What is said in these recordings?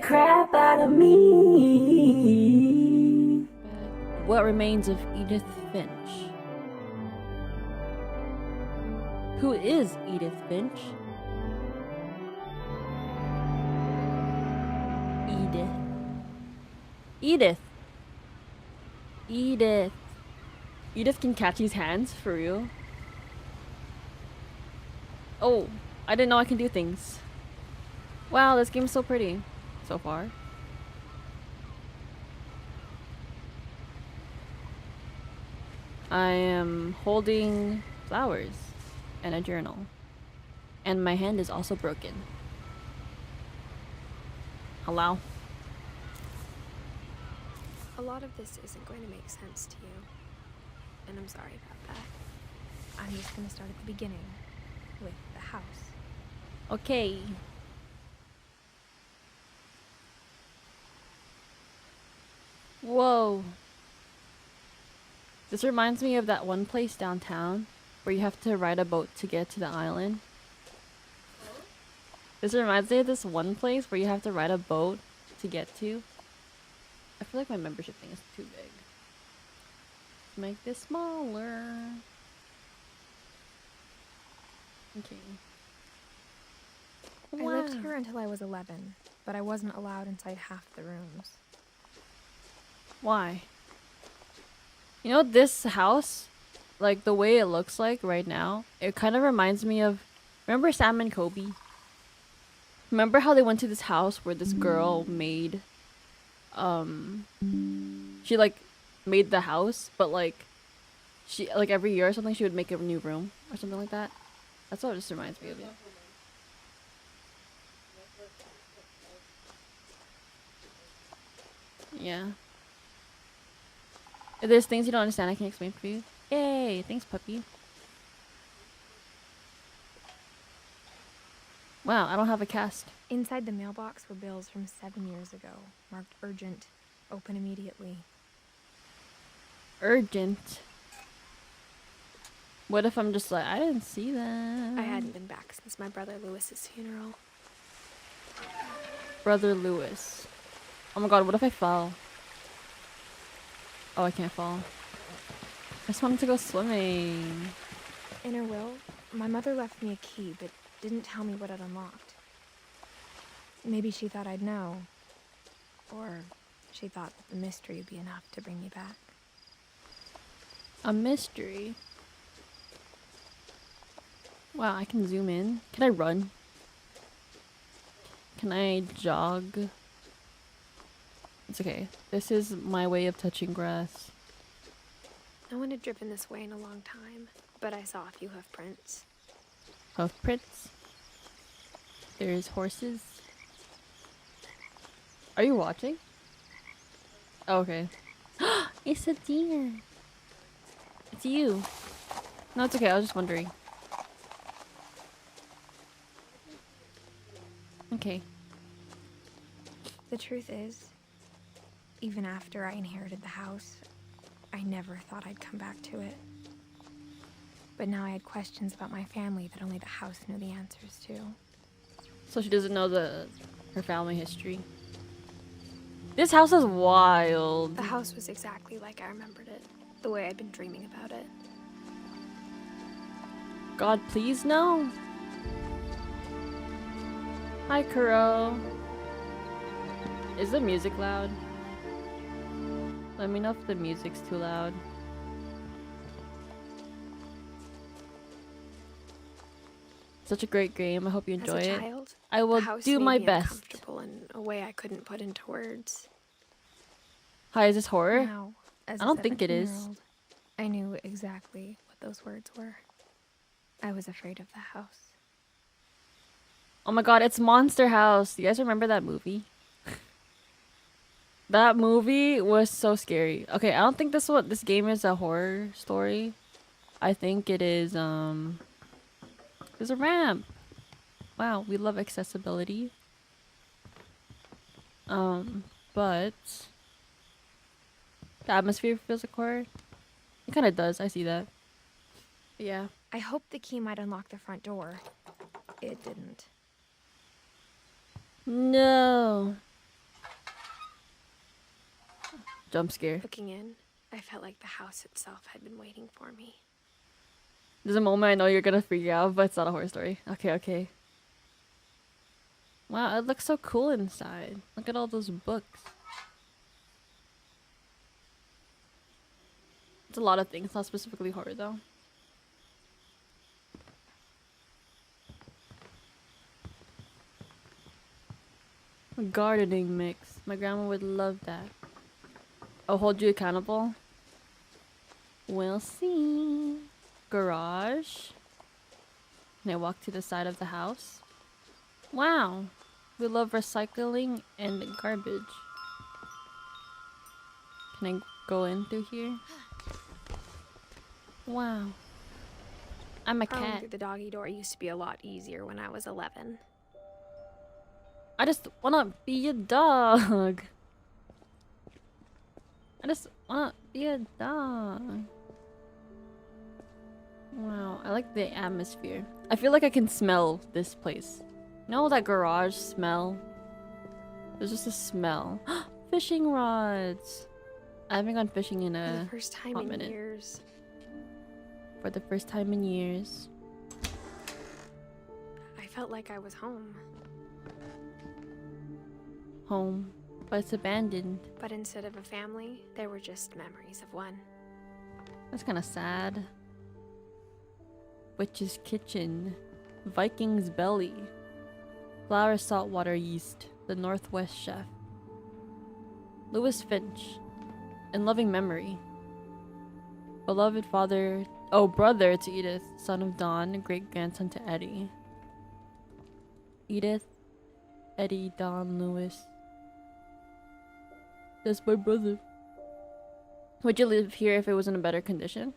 crap out of me. What Remains of Edith Finch? Who is Edith Finch? Edith can catch his hands? For real? Oh, I didn't know I can do things. Wow, this game's so pretty so far. I am holding flowers and a journal. And my hand is also broken. Hello? A lot of this isn't going to make sense to you. And I'm sorry about that. I'm just going to start at the beginning with the house. Okay. Whoa. This reminds me of that one place downtown where you have to ride a boat to get to the island. This reminds me of this one place where you have to ride a boat to get to. I feel like my membership thing is too big. Let's make this smaller. Okay. I lived here until I was 11, but I wasn't allowed inside half the rooms. Why? You know, this house, like the way it looks like right now, it kind of reminds me of, remember Sam and Kobe? Remember how they went to this house where this girl made, she like made the house, but like, she, like every year or something, she would make a new room or something like that? That's what it just reminds me of it. Yeah. If there's things you don't understand, I can explain for you. Yay! Thanks, puppy. Wow, I don't have a cast. Inside the mailbox were bills from 7 years ago, marked urgent, open immediately. Urgent? What if I'm just like, I didn't see that? I hadn't been back since my brother Lewis's funeral. Brother Lewis. Oh my god, what if I fell? Oh, I can't fall. I just wanted to go swimming. In her will, my mother left me a key, but didn't tell me what it unlocked. Maybe she thought I'd know. Or she thought that the mystery would be enough to bring me back. A mystery? Wow, I can zoom in. Can I run? Can I jog? It's okay. This is my way of touching grass. No one had driven this way in a long time, but I saw a few hoof prints. Hoof prints? There's horses. Are you watching? Oh, okay. It's a deer. It's you. No, it's okay. I was just wondering. Okay. The truth is, even after I inherited the house, I never thought I'd come back to it. But now I had questions about my family that only the house knew the answers to. So she doesn't know her family history. This house is wild. The house was exactly like I remembered it, the way I'd been dreaming about it. God, please no. Hi, Kuro. Is the music loud? Let me know if the music's too loud. Such a great game. I hope you enjoy As a it. child, I will the house do made my me best. uncomfortable in a way I couldn't put into words. Hi, is this horror? Now, as I a don't think it is. 17-year-old, I knew exactly what those words were. I was afraid of the house. Oh my god, it's Monster House. You guys remember that movie? That movie was so scary. Okay, I don't think this game is a horror story. I think it is there's a ramp. Wow, we love accessibility. But the atmosphere feels like horror. It kind of does. I see that. But yeah. I hoped the key might unlock the front door. It didn't. No. Jump scare. Looking in, I felt like the house itself had been waiting for me. There's a moment I know you're gonna freak out, but it's not a horror story. Okay, okay. Wow, it looks so cool inside. Look at all those books. It's a lot of things, not specifically horror though. A gardening mix. My grandma would love that. I'll hold you accountable. We'll see. Garage. Can I walk to the side of the house? Wow. We love recycling and garbage. Can I go in through here? Wow. I'm a Crawling cat. through the doggy door used to be a lot easier when I was 11. I just wanna be a dog. I just wanna be a dog. Wow, I like the atmosphere. I feel like I can smell this place. You know that garage smell? There's just a smell. Fishing rods. I haven't gone fishing in For a the first time hot in minute. years, For the first time in years. I felt like I was home. Home. But it's abandoned. But instead of a family, there were just memories of one. That's kind of sad. Witch's Kitchen. Viking's Belly. Flour saltwater yeast. The Northwest Chef. Lewis Finch. In loving memory. Beloved father... Oh, brother to Edith. Son of Don. Great-grandson to Eddie. Edith. Eddie, Don, Lewis. That's my brother. Would you live here if it was in a better condition?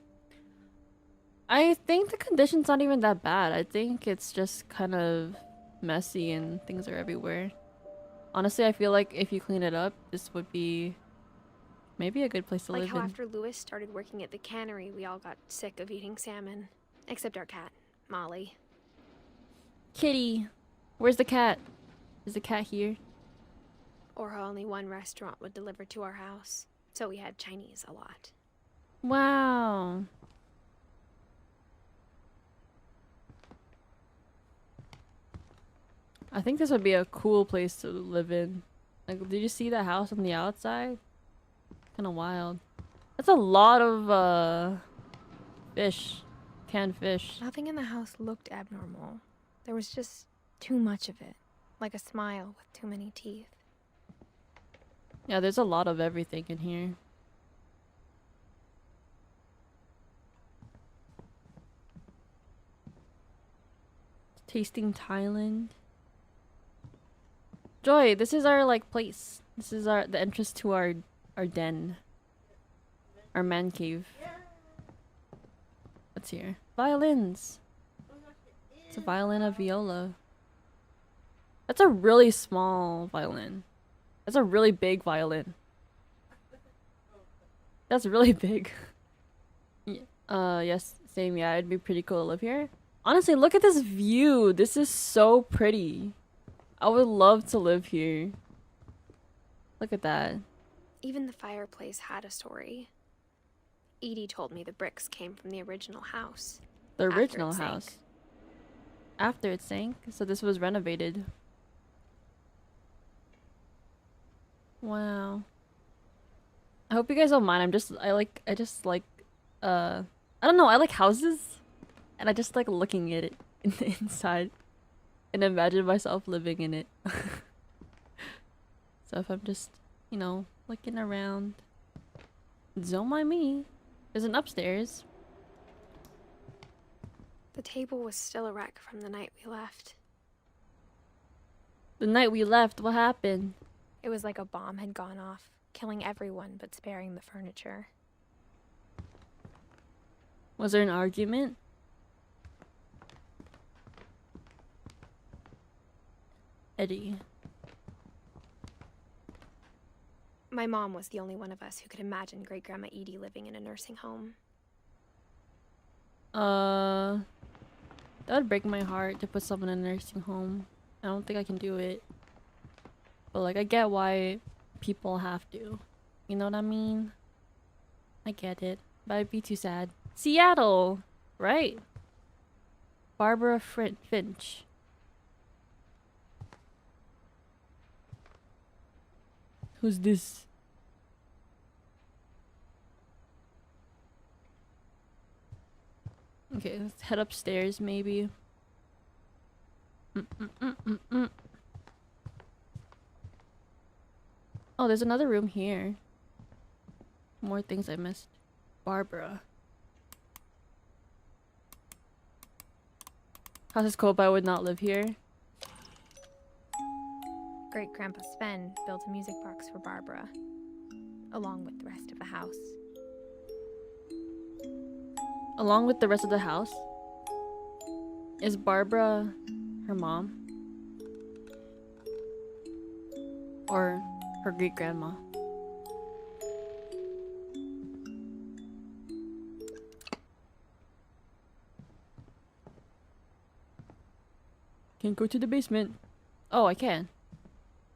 I think the condition's not even that bad. I think it's just kind of messy and things are everywhere. Honestly, I feel like if you clean it up, this would be maybe a good place to Like live how in. after Lewis started working at the cannery, we all got sick of eating salmon. Except our cat, Molly. Kitty! Where's the cat? Is the cat here? Or how only one restaurant would deliver to our house. So we had Chinese a lot. Wow. I think this would be a cool place to live in. Like, did you see that house on the outside? Kind of wild. That's a lot of fish. Canned fish. Nothing in the house looked abnormal. There was just too much of it. Like a smile with too many teeth. Yeah, there's a lot of everything in here. Tasting Thailand. Joy, this is our like place. This is the entrance to our den. Our man cave. What's here? Violins. It's a violin, a viola. That's a really small violin. That's a really big violin. That's really big. Yes, same. Yeah, it'd be pretty cool to live here. Honestly, look at this view. This is so pretty. I would love to live here. Look at that. Even the fireplace had a story. Edie told me the bricks came from the original house. The After original it sank. house. After it sank, so this was renovated. Wow. I hope you guys don't mind. I just like I don't know, I like houses and I just like looking at it in the inside and imagine myself living in it. So if I'm just, you know, looking around, don't mind me. There's an upstairs. The table was still a wreck from the night we left. The night we left, what happened? It was like a bomb had gone off, killing everyone but sparing the furniture. Was there an argument? Eddie. My mom was the only one of us who could imagine Great Grandma Edie living in a nursing home. That would break my heart to put someone in a nursing home. I don't think I can do it. But like, I get why people have to, You know what I mean? I get it. But I'd be too sad. Seattle! Right? Barbara Finch. Who's this? Okay, let's head upstairs maybe. Oh, there's another room here. More things I missed. Barbara. House is cold, but I would not live here. Great Grandpa Sven built a music box for Barbara, along with the rest of the house. Along with the rest of the house? Is Barbara her mom? Or her great grandma? Can't go to the basement. Oh, I can.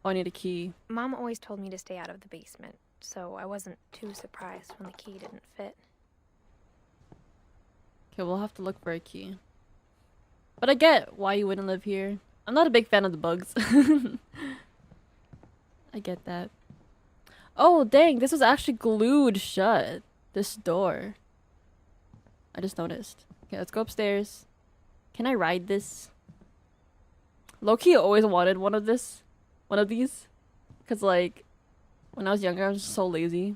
Oh, I need a key. Mom always told me to stay out of the basement, so I wasn't too surprised when the key didn't fit. Okay, we'll have to look for a key. But I get why you wouldn't live here. I'm not a big fan of the bugs. I get that. Oh, dang, this was actually glued shut. This door. I just noticed. Okay, let's go upstairs. Can I ride this? Low-key always wanted one of these. Cause like, when I was younger, I was just so lazy.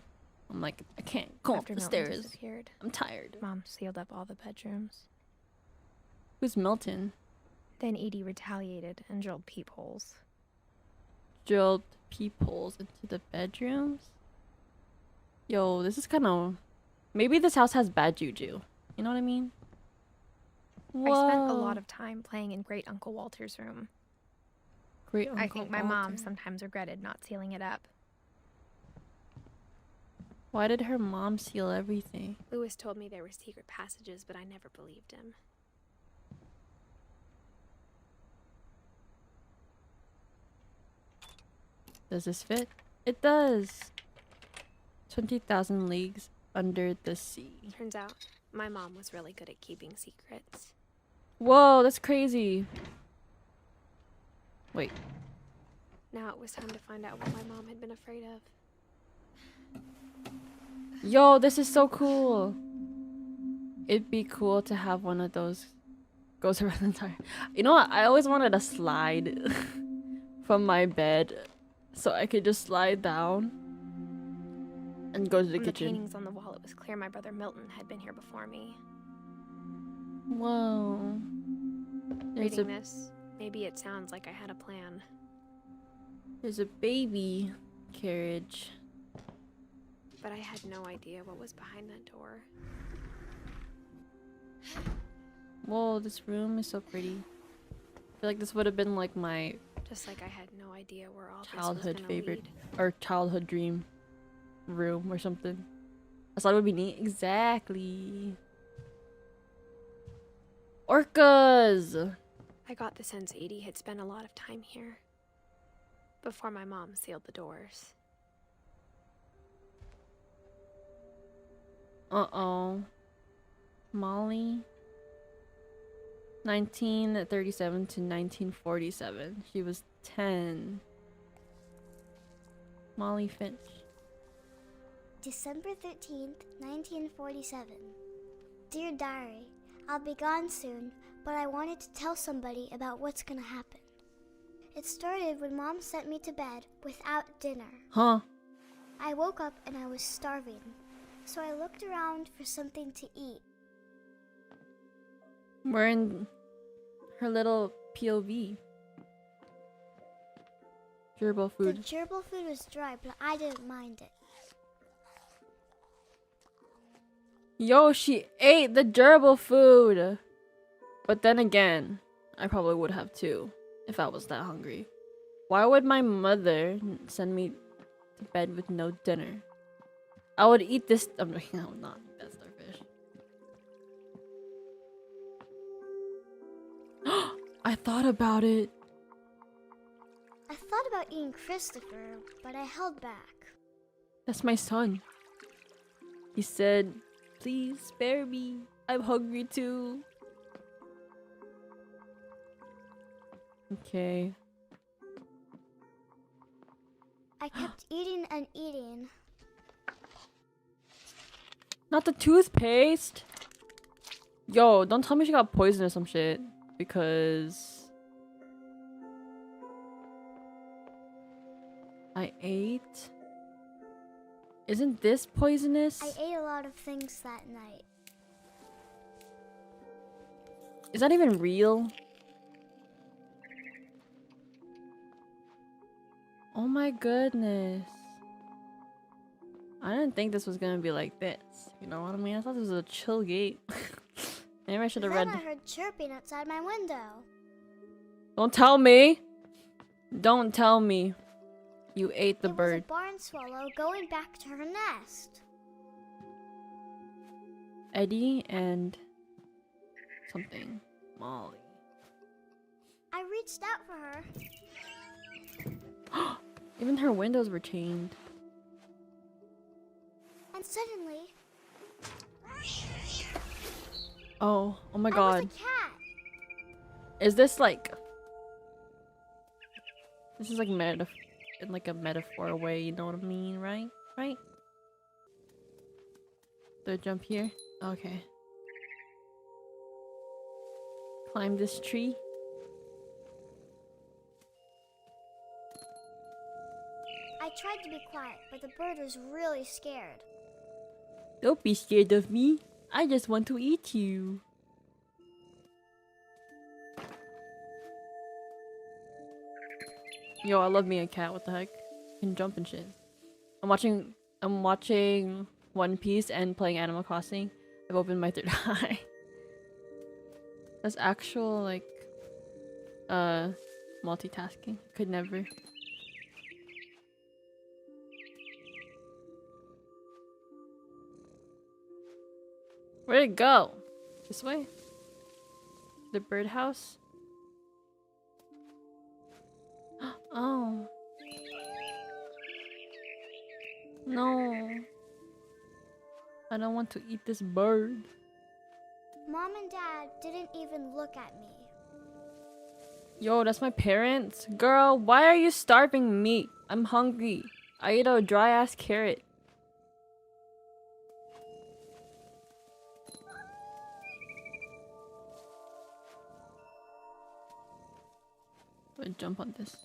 I'm like, I can't go up the stairs. I'm tired. Mom sealed up all the bedrooms. Who's Milton? Then Edie retaliated and drilled peepholes. Drilled peepholes into the bedrooms? Yo, this is kind of... Maybe this house has bad juju. You know what I mean? Whoa. I spent a lot of time playing in Great Uncle Walter's room. Great Uncle I think my Walter. mom sometimes regretted not sealing it up. Why did her mom seal everything? Lewis told me there were secret passages, but I never believed him. Does this fit? It does. 20,000 leagues under the sea. Turns out, my mom was really good at keeping secrets. Whoa, that's crazy. Wait. Now it was time to find out what my mom had been afraid of. Yo, this is so cool. It'd be cool to have one of those goes around the entire... You know what? I always wanted a slide from my bed so I could just slide down and go to the From kitchen. The paintings on the wall, it was clear my brother Milton had been here before me. Whoa. Reading this, maybe it sounds like I had a plan. There's a baby carriage. But I had no idea what was behind that door. Whoa, this room is so pretty. I feel like this would have been like my Just like I had no idea where all childhood this was favorite lead. or childhood dream room or something. I thought it would be neat. Exactly. Orcas! I got the sense Edie had spent a lot of time here. Before my mom sealed the doors. Uh-oh. Molly? 1937 to 1947. She was 10. Molly Finch. December 13th, 1947. Dear Diary, I'll be gone soon, but I wanted to tell somebody about what's gonna happen. It started when Mom sent me to bed without dinner. Huh? I woke up and I was starving, so I looked around for something to eat. We're in her little POV. Gerbil food. The gerbil food was dry, but I didn't mind it. Yo, she ate the gerbil food. But then again, I probably would have too if I was that hungry. Why would my mother send me to bed with no dinner? I would eat this. I would not eat that starfish. I thought about it. I thought about eating Christopher, but I held back. That's my son. He said, please spare me. I'm hungry too. Okay. I kept eating and eating. Not the toothpaste. Yo, don't tell me she got poisoned or some shit. Because I ate. Isn't this poisonous? I ate a lot of things that night. Is that even real? Oh my goodness. I didn't think this was gonna be like this. You know what I mean? I thought this was a chill gate. Maybe I should have Then read. I heard chirping outside my window. Don't tell me. Don't tell me. You ate the It bird. was a barn swallow going back to her nest. Eddie and something. Molly. I reached out for her, Even her windows were chained. and suddenly, Oh my I god. was a cat. Is this like... This is like in like a metaphor way, you know what I mean, right? Right? Do I jump here? Okay. Climb this tree. I tried to be quiet, but the bird was really scared. Don't be scared of me. I just want to eat you. Yo, I love me a cat. What the heck? Can jump and shit. I'm watching One Piece and playing Animal Crossing. I've opened my third eye. That's actual like multitasking. Could never. Where'd it go? This way? The birdhouse? Oh. No. I don't want to eat this bird. Mom and Dad didn't even look at me. Yo, that's my parents? Girl, why are you starving me? I'm hungry. I ate a dry ass carrot. Let's jump on this.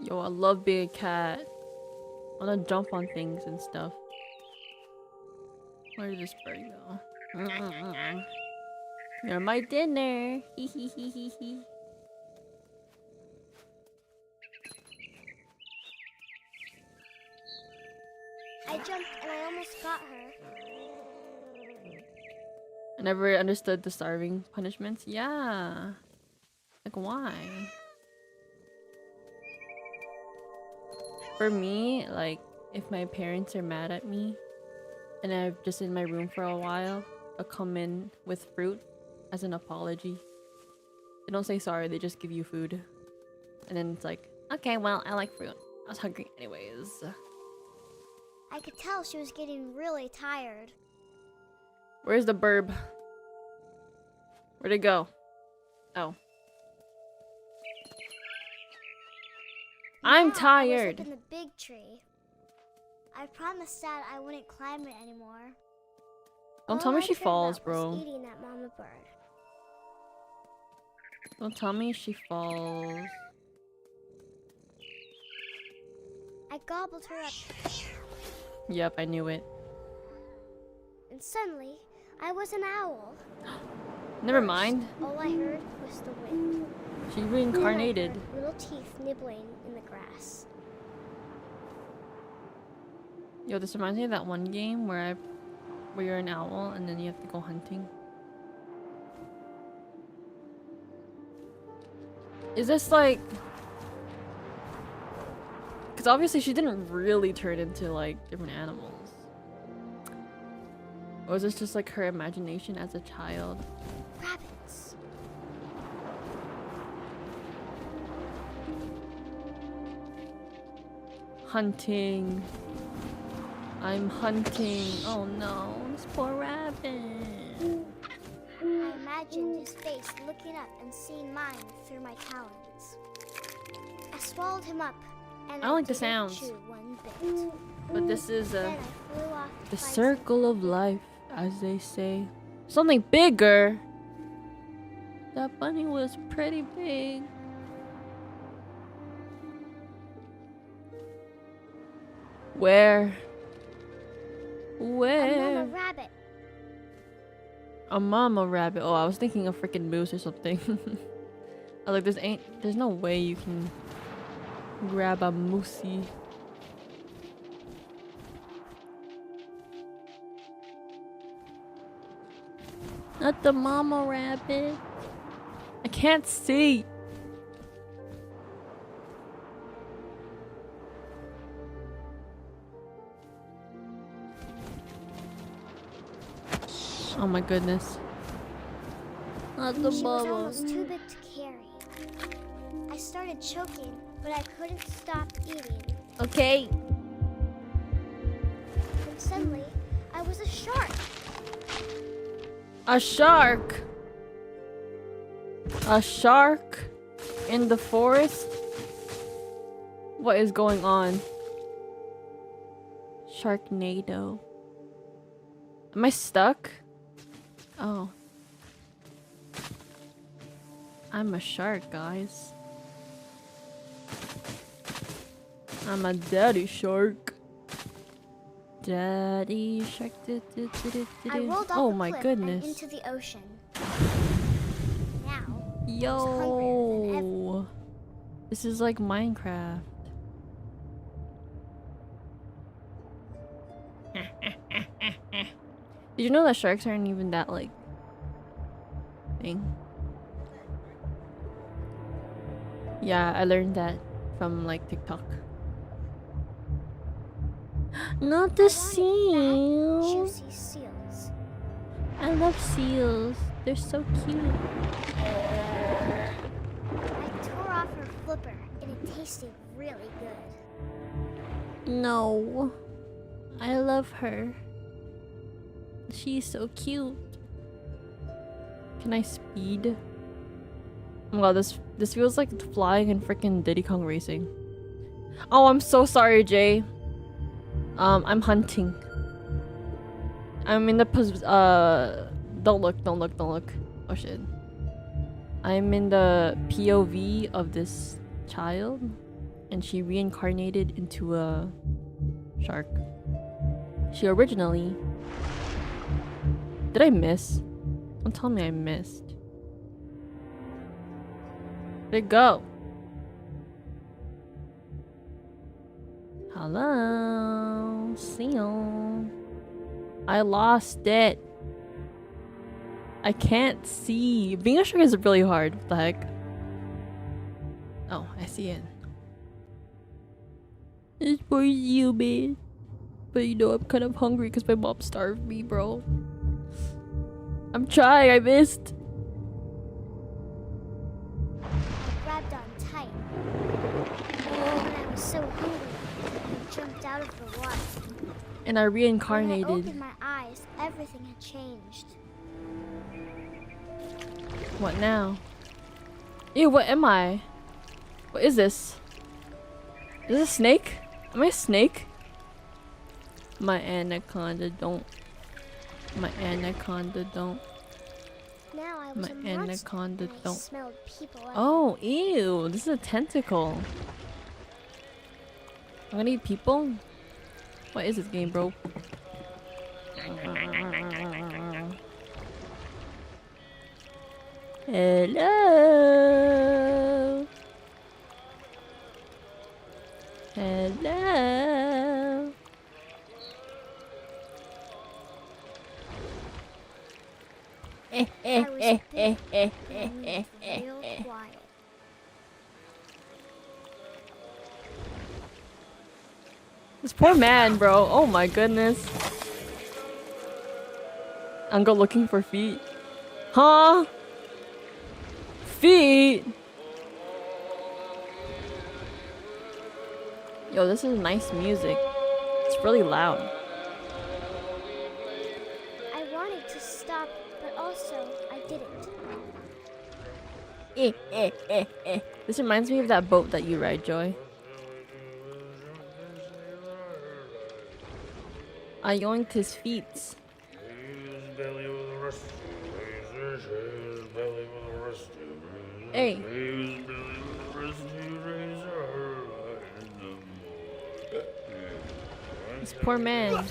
Yo, I love being a cat. I wanna jump on things and stuff. Where did this bird go? You're my dinner. Hee hee hee hee hee. I jumped and I almost got her. I never understood the starving punishments. Yeah. Like, why? For me, like, if my parents are mad at me and I'm just in my room for a while, I'll come in with fruit as an apology. They don't say sorry, they just give you food. And then it's like, okay, well, I like fruit. I was hungry anyways. I could tell she was getting really tired. Where's the burb? Where'd it go? Oh. I'm Now tired. I was up in the big tree. I promised Dad I wouldn't climb it anymore. Don't tell me All she I cared falls, about was bro. eating that mama bird. Don't tell me she falls. I gobbled her up, Yep, I knew it. and suddenly, I was an owl. Never mind. All I heard was the wind. She And then I reincarnated. heard little teeth nibbling in the grass. Yo, this reminds me of that one game where you're an owl and then you have to go hunting. Is this like... Because obviously she didn't really turn into like different animals. Or was this just like her imagination as a child? Rabbits. Hunting. I'm hunting. Oh no, this poor rabbit. I imagined his face looking up and seeing mine through my talons. I swallowed him up, and I don't like the didn't sounds. chew one bit. But this is Then I flew off to the find circle of life, as they say. Something bigger. That bunny was pretty big. Where? a Where? mama rabbit. A mama rabbit. Oh, I was thinking a freaking moose or something. I was like, there's no way you can grab a moosey. Not the mama rabbit. I can't see. Oh my goodness. Not the She was mama. almost too big to carry. I started choking, but I couldn't stop eating. Okay. Then suddenly, I was a shark. A shark. A shark in the forest? What is going on? Sharknado. Am I stuck? Oh. I'm a shark, guys. I'm a daddy shark. Daddy shark. I rolled off Oh the my cliff goodness. and into the ocean. Now, Yo. This is like Minecraft. Did you know that sharks aren't even that like thing? Yeah, I learned that from like TikTok. Not the seal. juicy seals. I love seals. They're so cute. I tore off her flipper, and it tasted really good. No. I love her. She's so cute. Can I speed? Oh my god, this feels like flying in freaking Diddy Kong Racing. Oh, I'm so sorry, Jay. I'm hunting. I'm in the don't look. Oh shit. I'm in the POV of this child, and she reincarnated into a shark. She originally... Did I miss? Don't tell me I missed. Where'd it go? Hello? Seal. I lost it. I can't see. Being a shark is really hard. What the heck? Oh, I see it. It's for you, man. But you know, I'm kind of hungry because my mom starved me, bro. I'm trying, I missed. I grabbed on tight. And I was so hungry, I jumped out of the water. And I When I reincarnated. opened my eyes, everything had changed. What now? Ew, what am I? What is this? Is this a snake? Am I a snake? My anaconda don't. My anaconda don't. Now I was My a monster, anaconda and I don't. smelled people everywhere. Oh, ew. This is a tentacle. I'm gonna eat people? What is this game, bro? Hello. Hello. I was big and real quiet. This poor man, bro. Oh my goodness. I'm go looking for feet. Huh? Feet? Yo, this is nice music. It's really loud. I wanted to stop, but also I didn't. This reminds me of that boat that you ride, Joy. I yoinked his feet. Hey. This poor man.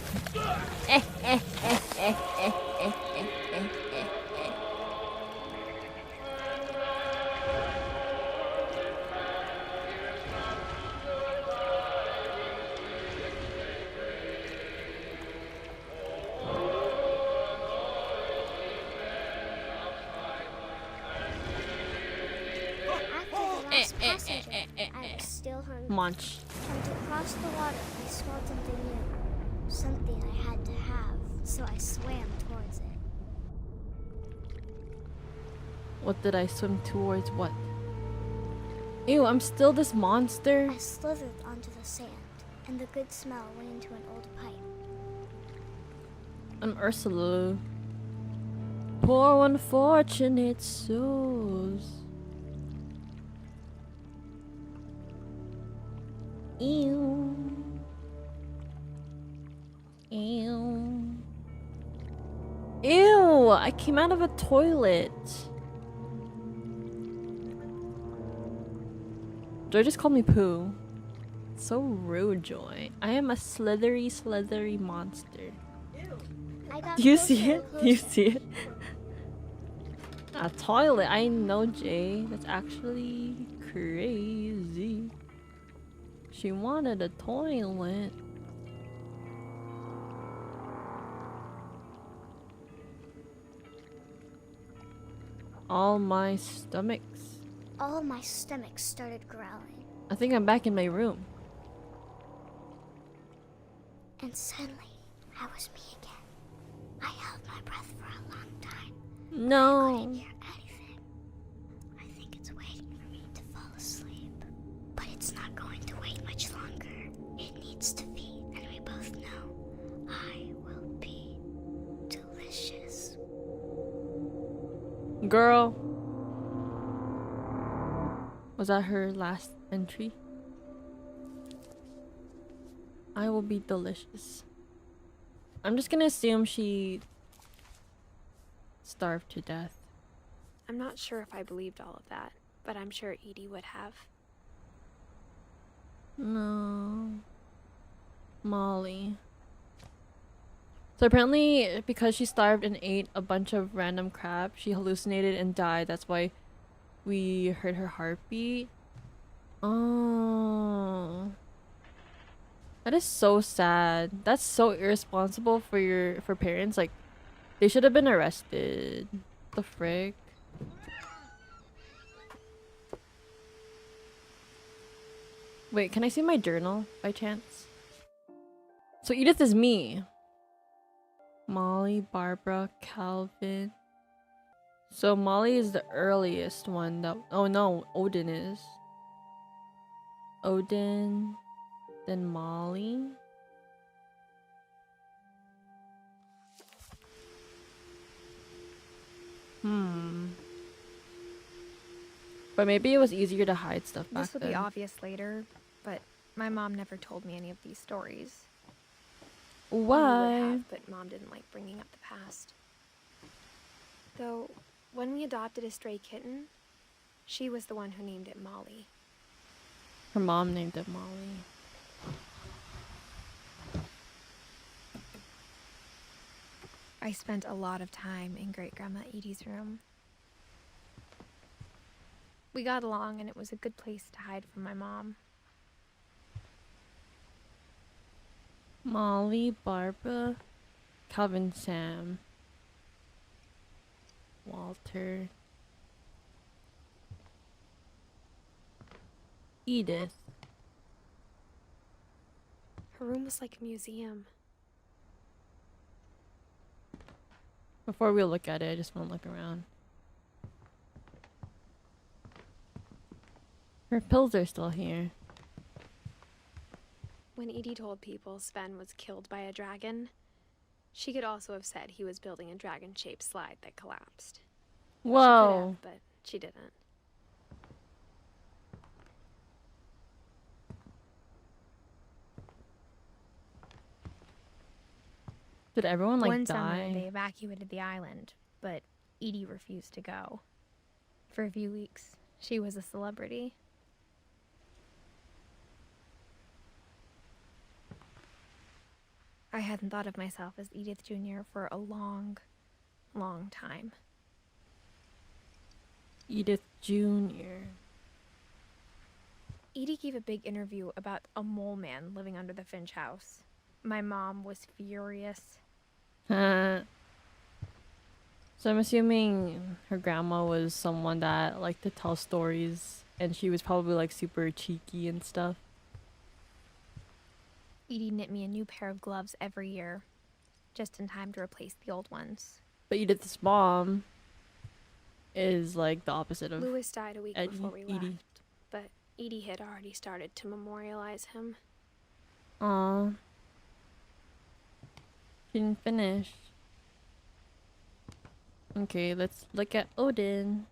Passenger, I was still hungry. Munch. And to cross the water, I smelled something new. Something I had to have, so I swam towards it. What did I swim towards? What? Ew, I'm still this monster. I slithered onto the sand, and the good smell went into an old pipe. I'm Ursula. Poor unfortunate souls. Ew. Ew. Ew! I came out of a toilet. Joy just called me poo. So rude, Joy. I am a slithery monster. I got Do you closer see and it? Do you closer. see it? A toilet. I know, Jay. That's actually crazy. She wanted a toilet. All my stomachs. All my stomach started growling, I think I'm back in my room. and suddenly I was me again. I held my breath for a long time. I couldn't No. hear anything. I think it's waiting for me to fall asleep. But it's not going to wait much longer. It needs to feed, and we both know I will be delicious. Girl. Was that her last entry? I will be delicious. I'm just gonna assume she starved to death. I'm not sure if I believed all of that, but I'm sure Edie would have. No. Molly. So apparently, because she starved and ate a bunch of random crap, she hallucinated and died. That's why we heard her heartbeat. Oh. That is so sad. That's so irresponsible for parents. Like, they should have been arrested. The frick? Wait, can I see my journal by chance? So Edith is me. Molly, Barbara, Calvin. So Molly is the earliest one that— oh no, Odin is. Odin, then Molly. But maybe it was easier to hide stuff back This will then. be obvious later, but my mom never told me any of these stories. Mommy would Why? have, but Mom didn't like bringing up the past. Though, when we adopted a stray kitten, she was the one who named it Molly. Her mom named it Molly. I spent a lot of time in Great-Grandma Edie's room. We got along, and it was a good place to hide from my mom. Molly, Barbara, Calvin, Sam, Walter, Edith. Her room was like a museum. Before we look at it, I just want to look around. Her pills are still here. When Edie told people Sven was killed by a dragon, she could also have said he was building a dragon-shaped slide that collapsed. She could Whoa. have, but she didn't. Did everyone like One summer, die? they evacuated the island, but Edie refused to go. For a few weeks, she was a celebrity. I hadn't thought of myself as Edith Jr. for a long, long time. Edith Jr. Edie gave a big interview about a mole man living under the Finch house. My mom was furious. So I'm assuming her grandma was someone that liked to tell stories, and she was probably like super cheeky and stuff. Edie knit me a new pair of gloves every year, just in time to replace the old ones. But Edith's mom is like the opposite of Louis died a week before we Edie. left, but Edie had already started to memorialize him. Aw. She didn't finish. Okay, let's look at Odin.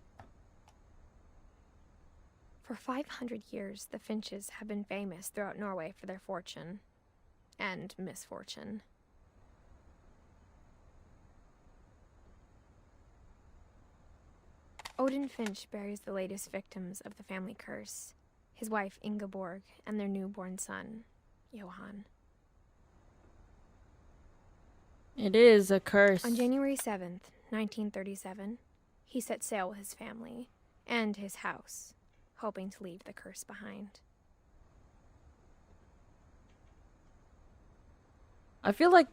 For 500 years, the Finches have been famous throughout Norway for their fortune and misfortune. Odin Finch buries the latest victims of the family curse, his wife Ingeborg and their newborn son, Johan. It is a curse. On January 7th, 1937, he set sail with his family and his house, hoping to leave the curse behind. I feel like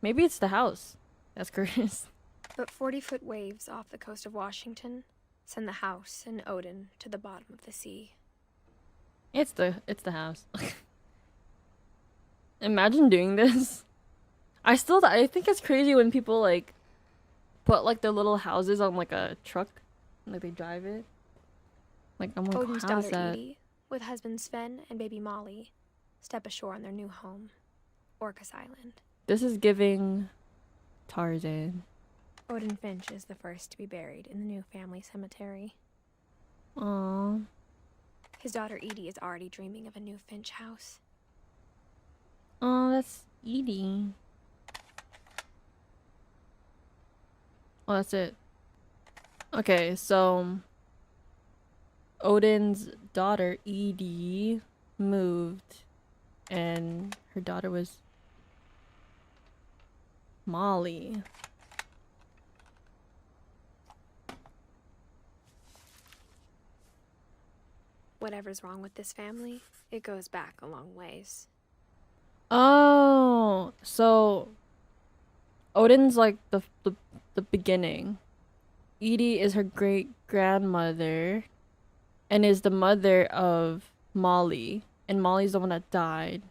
maybe it's the house that's cursed. But 40-foot waves off the coast of Washington send the house and Odin to the bottom of the sea. It's the house. Imagine doing this. I think it's crazy when people like put like their little houses on like a truck and like they drive it. Like I'm like, Odin's how's daughter that? Edie, with husband Sven and baby Molly, step ashore on their new home, Orcas Island. This is giving Tarzan. Odin Finch is the first to be buried in the new family cemetery. Aww. His daughter Edie is already dreaming of a new Finch house. Oh, that's Edie. Oh, that's it. Okay, so Odin's daughter Edie moved, and her daughter was Molly. Whatever's wrong with this family, it goes back a long ways. Oh, so Odin's like the beginning. Edie is her great grandmother, and is the mother of Molly, and Molly's the one that died.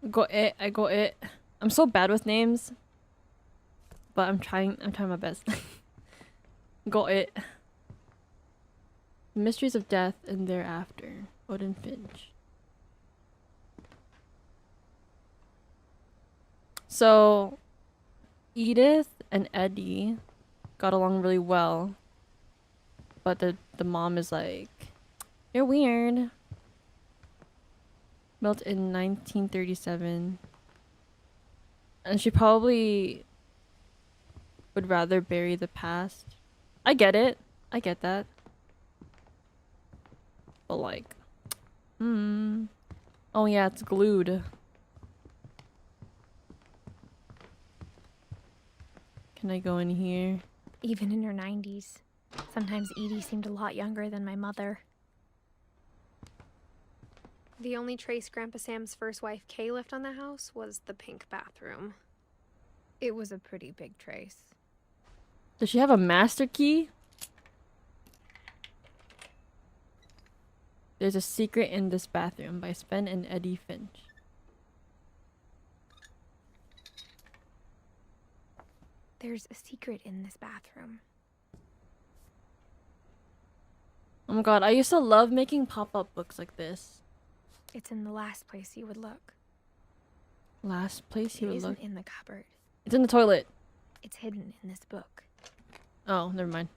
I got it. I'm so bad with names, but I'm trying my best. Got it. Mysteries of Death and Thereafter. Odin Finch. So, Edith and Eddie got along really well, but the mom is like, you're weird. Built in 1937, and she probably would rather bury the past. I get it. I get that. But like, oh yeah, it's glued. Can I go in here? Even in her 90s, sometimes Edie seemed a lot younger than my mother. The only trace Grandpa Sam's first wife Kay left on the house was the pink bathroom. It was a pretty big trace. Does she have a master key? There's a Secret in This Bathroom by Sven and Eddie Finch. There's a secret in this bathroom. Oh my god, I used to love making pop-up books like this. It's in the last place you would look. Last place he It would isn't look. in the cupboard. It's in the toilet. It's hidden in this book. Oh, never mind.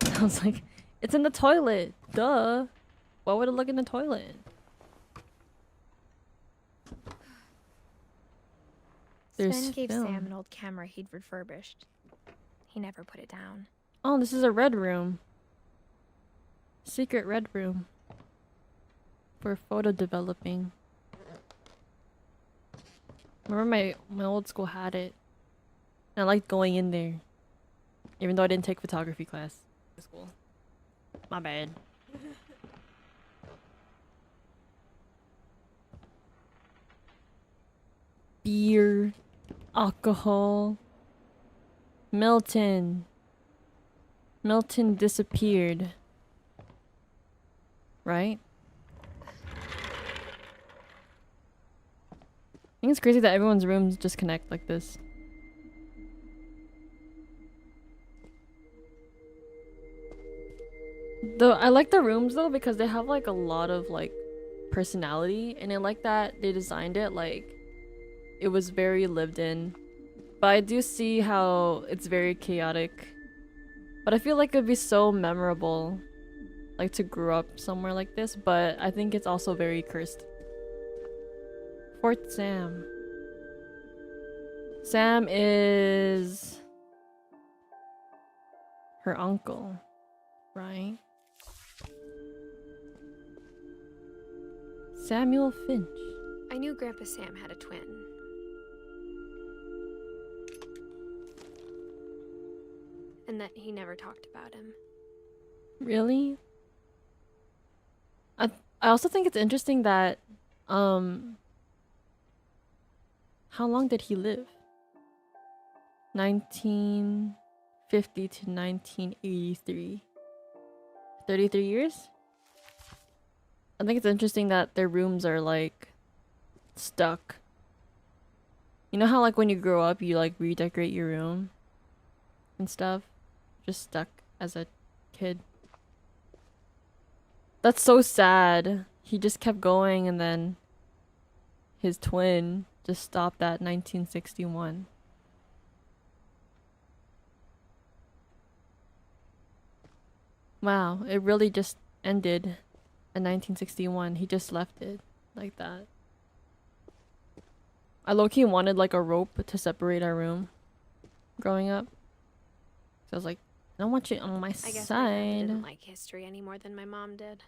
I was like, it's in the toilet. Duh. Why would it look in the toilet? There's Sven gave film. Sam an old camera he'd refurbished. He never put it down. Oh, this is a red room. Secret red room. For photo developing. Remember my old school had it. And I liked going in there. Even though I didn't take photography class at school. My bad. Beer. Alcohol. Milton. Milton disappeared. Right? I think it's crazy that everyone's rooms just connect like this. Though I like the rooms though because they have like a lot of like personality, and I like that they designed it like it was very lived in. But I do see how it's very chaotic. But I feel like it'd be so memorable like to grow up somewhere like this, but I think it's also very cursed. Fort Sam. Sam is her uncle, right? Samuel Finch. I knew Grandpa Sam had a twin. And that he never talked about him. Really? I also think it's interesting that how long did he live? 1950 to 1983. 33 years? I think it's interesting that their rooms are like stuck. You know how like when you grow up you like redecorate your room and stuff? Just stuck as a kid. That's so sad. He just kept going and then his twin just stopped at 1961. Wow, it really just ended in 1961. He just left it like that. I low-key wanted like a rope to separate our room growing up. So I was like, I don't want you on my I guess my dad side. didn't like history any more than my mom did.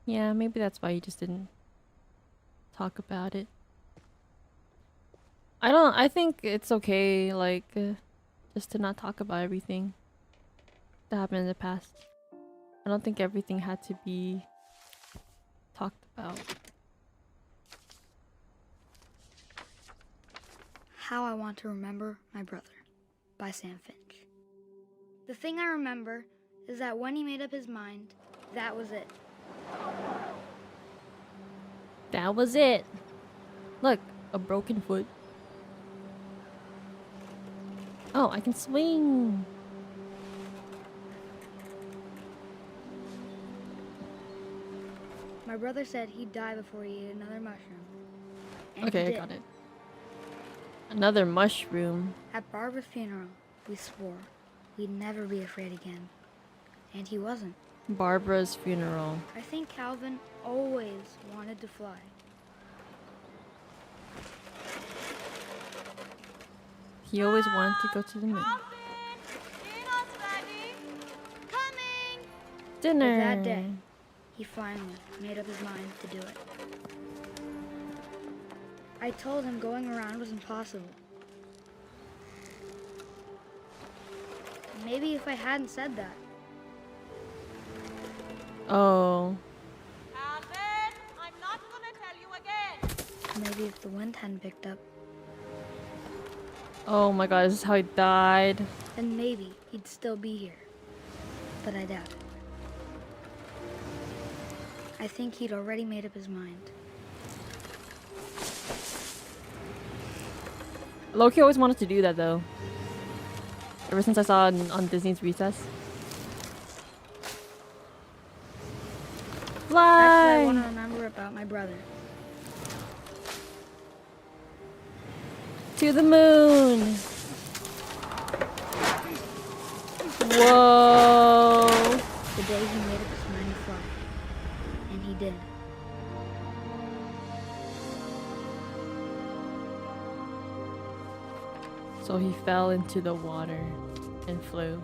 Yeah, maybe that's why you just didn't talk about it. I think it's okay, like, just to not talk about everything that happened in the past. I don't think everything had to be talked about. How I Want to Remember My Brother by Sam Finch. The thing I remember is that when he made up his mind, that was it. That was it. Look, a broken foot. Oh, I can swing. My brother said he'd die before he ate another mushroom. And Okay, he I did. got it. Another mushroom. At Barbara's funeral, we swore we'd never be afraid again. And he wasn't. Barbara's funeral. I think Calvin always wanted to fly. He always wanted to go to the moon. Dinner. But that day, he finally made up his mind to do it. I told him going around was impossible. Maybe if I hadn't said that, Oh. Alvin, I'm not gonna tell you again. maybe if the wind hadn't picked up, Oh my god, this is how he died. then maybe he'd still be here. But I doubt it. I think he'd already made up his mind. Loki always wanted to do that though. Ever since I saw it on Disney's Recess. That's what I want Fly! to remember about about my brother. To the moon! Whoa! The day he made up his mind to fly. And he did. So he fell into the water and flew.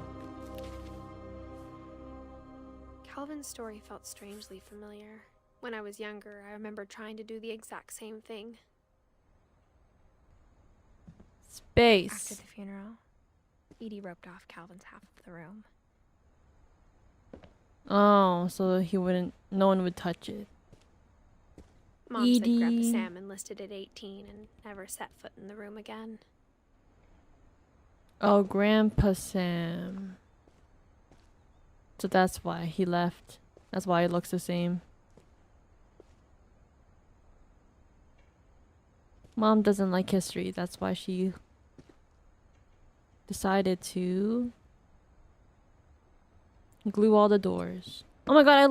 Calvin's story felt strangely familiar. When I was younger, I remember trying to do the exact same thing. Space. After the funeral, Edie roped off Calvin's half of the room. Oh, so no one would touch it. Mom said Grandpa Edie. Sam enlisted at 18 and never set foot in the room again. Oh, Grandpa Sam. So that's why he left. That's why it looks the same. Mom doesn't like history. That's why she decided to glue all the doors. Oh my god, I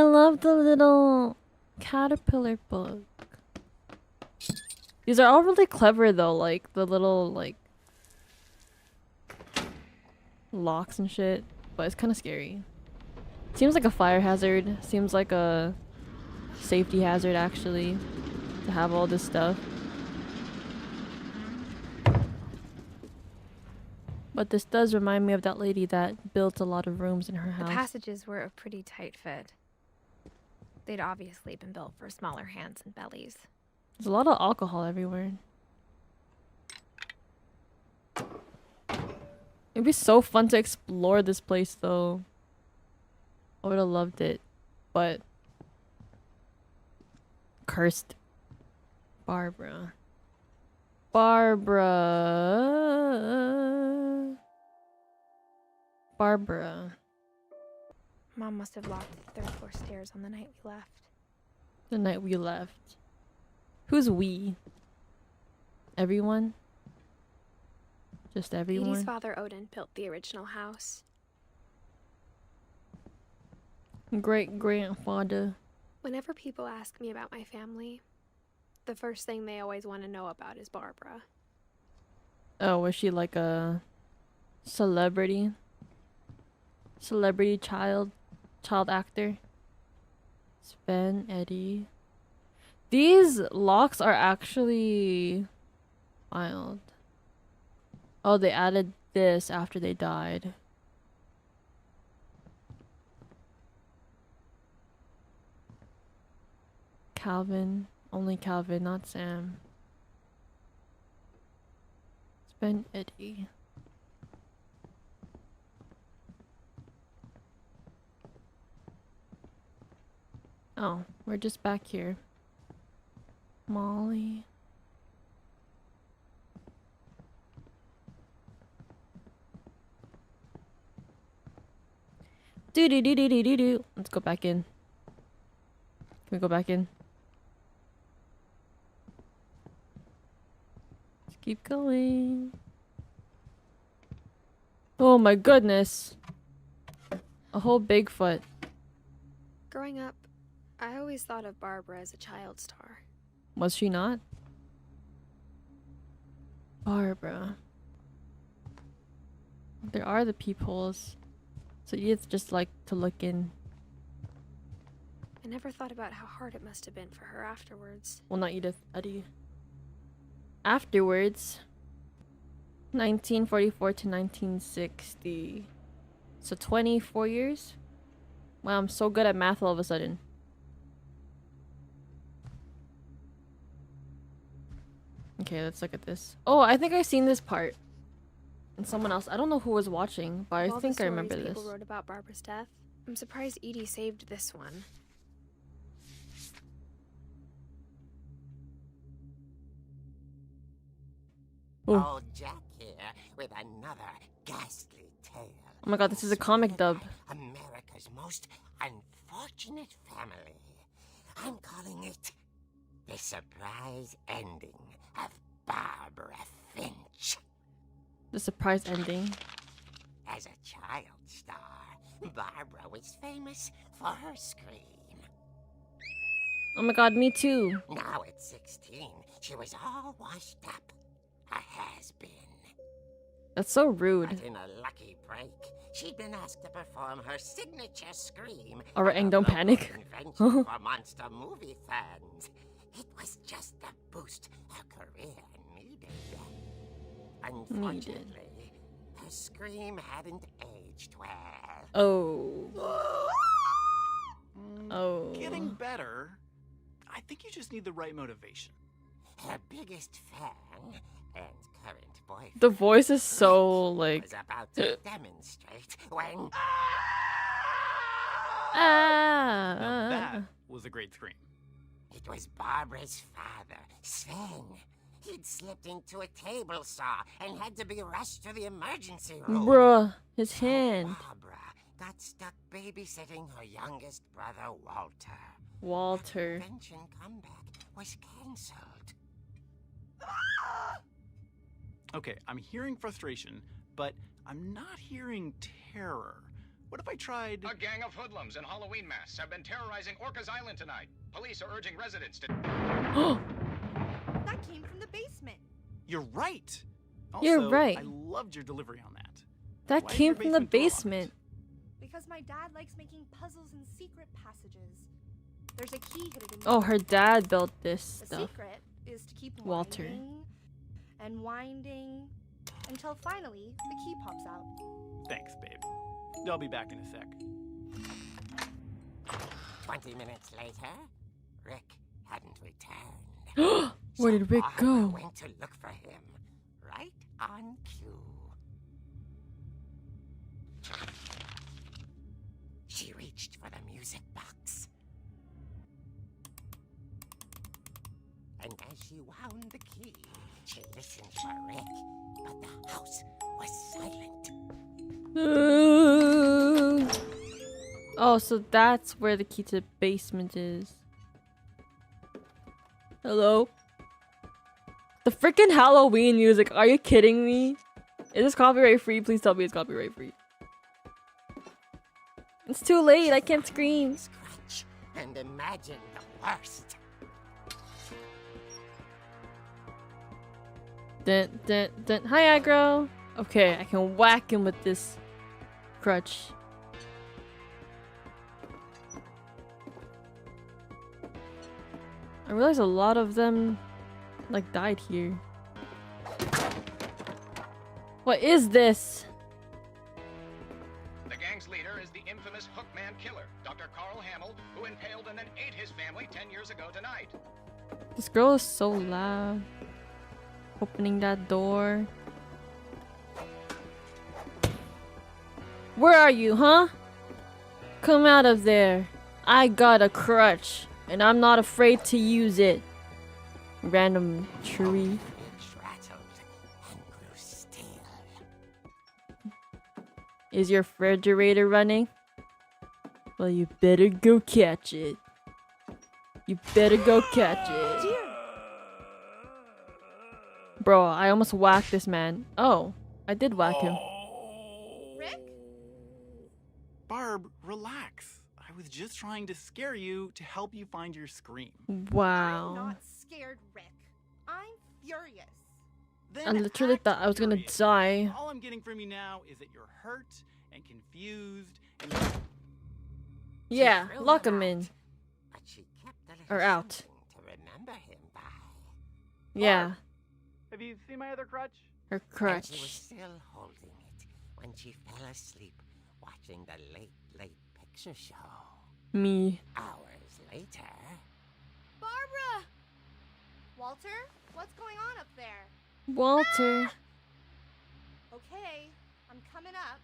love the little caterpillar book. These are all really clever though, like the little like locks and shit, but it's kind of scary. Seems like a fire hazard. Seems like a safety hazard actually to have all this stuff. But this does remind me of that lady that built a lot of rooms in her The house. passages were a pretty tight fit. They'd obviously been built for smaller hands and bellies. There's a lot of alcohol everywhere. It'd be so fun to explore this place though. I would have loved it. But cursed Barbara. Barbara. Mom must have locked the third floor stairs on the night we left. The night we left. Who's we? Everyone? Just everyone? Edie's father Odin built the original house. Great-grandfather. Whenever people ask me about my family, the first thing they always want to know about is Barbara. Oh, was she like a celebrity? Celebrity child actor? Sven, Eddie. These locks are actually wild. Oh, they added this after they died. Calvin. Only Calvin, not Sam. Sven, Eddie. Oh, we're just back here. Molly. Do. Let's go back in. Can we go back in? Let's keep going. Oh my goodness. A whole Bigfoot. Growing up, I always thought of Barbara as a child star. Was she not? Barbara. There are the peepholes. So Edith just like to look in. I never thought about how hard it must have been for her afterwards. Well, not Edith, Eddie. Afterwards, 1944 to 1960. So 24 years? Wow, I'm so good at math all of a sudden. Okay, let's look at this. Oh, I think I've seen this part. And someone else. I don't know who was watching, but Of all I the think I remember stories this. people wrote about Barbara's death, I'm surprised Edie saved this one. Oh. Old Jack here with another ghastly tale. Oh my god, this is a comic dub. America's most unfortunate family. I'm calling it The Surprise Ending of Barbara Finch. The surprise ending. As a child star, Barbara was famous for her scream. Oh my god, me too. Now at 16, she was all washed up. A has-been. That's so rude. But in a lucky break, she'd been asked to perform her signature scream. Alright, at a Aang, don't local panic. convention for monster movie fans. It was just the boost her career needed. Unfortunately, her scream hadn't aged well. Oh. Oh. Getting better. I think you just need the right motivation. Her biggest fan and current boyfriend The voice is so like. was about to demonstrate when Now that Ah. was a great scream. it was Barbara's father, Sven. He'd slipped into a table saw and had to be rushed to the emergency room. Bruh, his So hand. Barbara got stuck babysitting her youngest brother, Walter. Walter. Convention comeback was cancelled. Okay, I'm hearing frustration, but I'm not hearing terror. What if I tried... A gang of hoodlums in Halloween masks have been terrorizing Orcas Island tonight. Police are urging residents to... That came from the basement. You're right! You're Also, right. I loved your delivery on that. That Why is came your from the basement door locked? basement. Because my dad likes making puzzles and secret passages. There's a key hidden in Oh, there. her dad built this The stuff. secret is to keep Walter. winding and winding until finally the key pops out. Thanks, babe. I'll be back in a sec. 20 minutes later, Rick hadn't returned. Where So did Rick Barbara go? went to look for him, right on cue. She reached for the music box. And as she wound the key, she listened for Rick, but the house was silent. Oh, so that's where the key to the basement is. Hello? The freaking Halloween music. Are you kidding me? Is this copyright free? Please tell me it's copyright free. It's too late. I can't scream. Scratch and imagine the worst. Dun, dun, dun. Hi, aggro. Okay, I can whack him with this crutch. I realize a lot of them like died here. What is this? The gang's leader is the infamous Hookman killer, Dr. Carl Hamill, who impaled and then ate his family 10 years ago tonight. This girl is so loud. Opening that door. Where are you, huh? Come out of there. I got a crutch, and I'm not afraid to use it. Random tree. It rattled and grew still. Is your refrigerator running? Well, you better go catch it. You better go catch it. Bro, I almost whacked this man. Oh, I did whack him. Rick? Barb, relax. I was just trying to scare you to help you find your scream. I'm Wow. not scared, Rick. I'm furious. Then I literally act thought I was gonna furious. die. All I'm getting from you now is that you're hurt and confused and Yeah, She threw lock him him in. out, but she kept a little Or out. something to remember him by. Yeah, Have you seen my other crutch? her And she was crutch. still holding it when she fell asleep watching the late picture show. Me. Hours later, Barbara! Walter? What's going on up there? Walter. Okay, I'm coming up.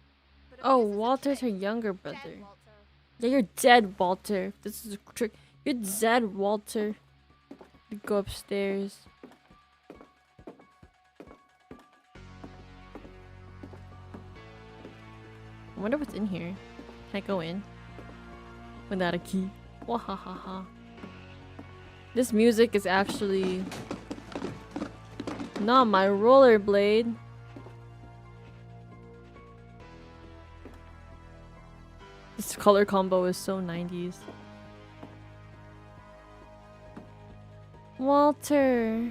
But if Oh, this is a Walter's her trick, younger dead brother. Walter. Yeah, you're dead, Walter. This is a trick. You're dead, Walter. You go upstairs. I wonder what's in here. Can I go in? Without a key. Wahahaha. This music is actually not my rollerblade. This color combo is so 90s. Walter.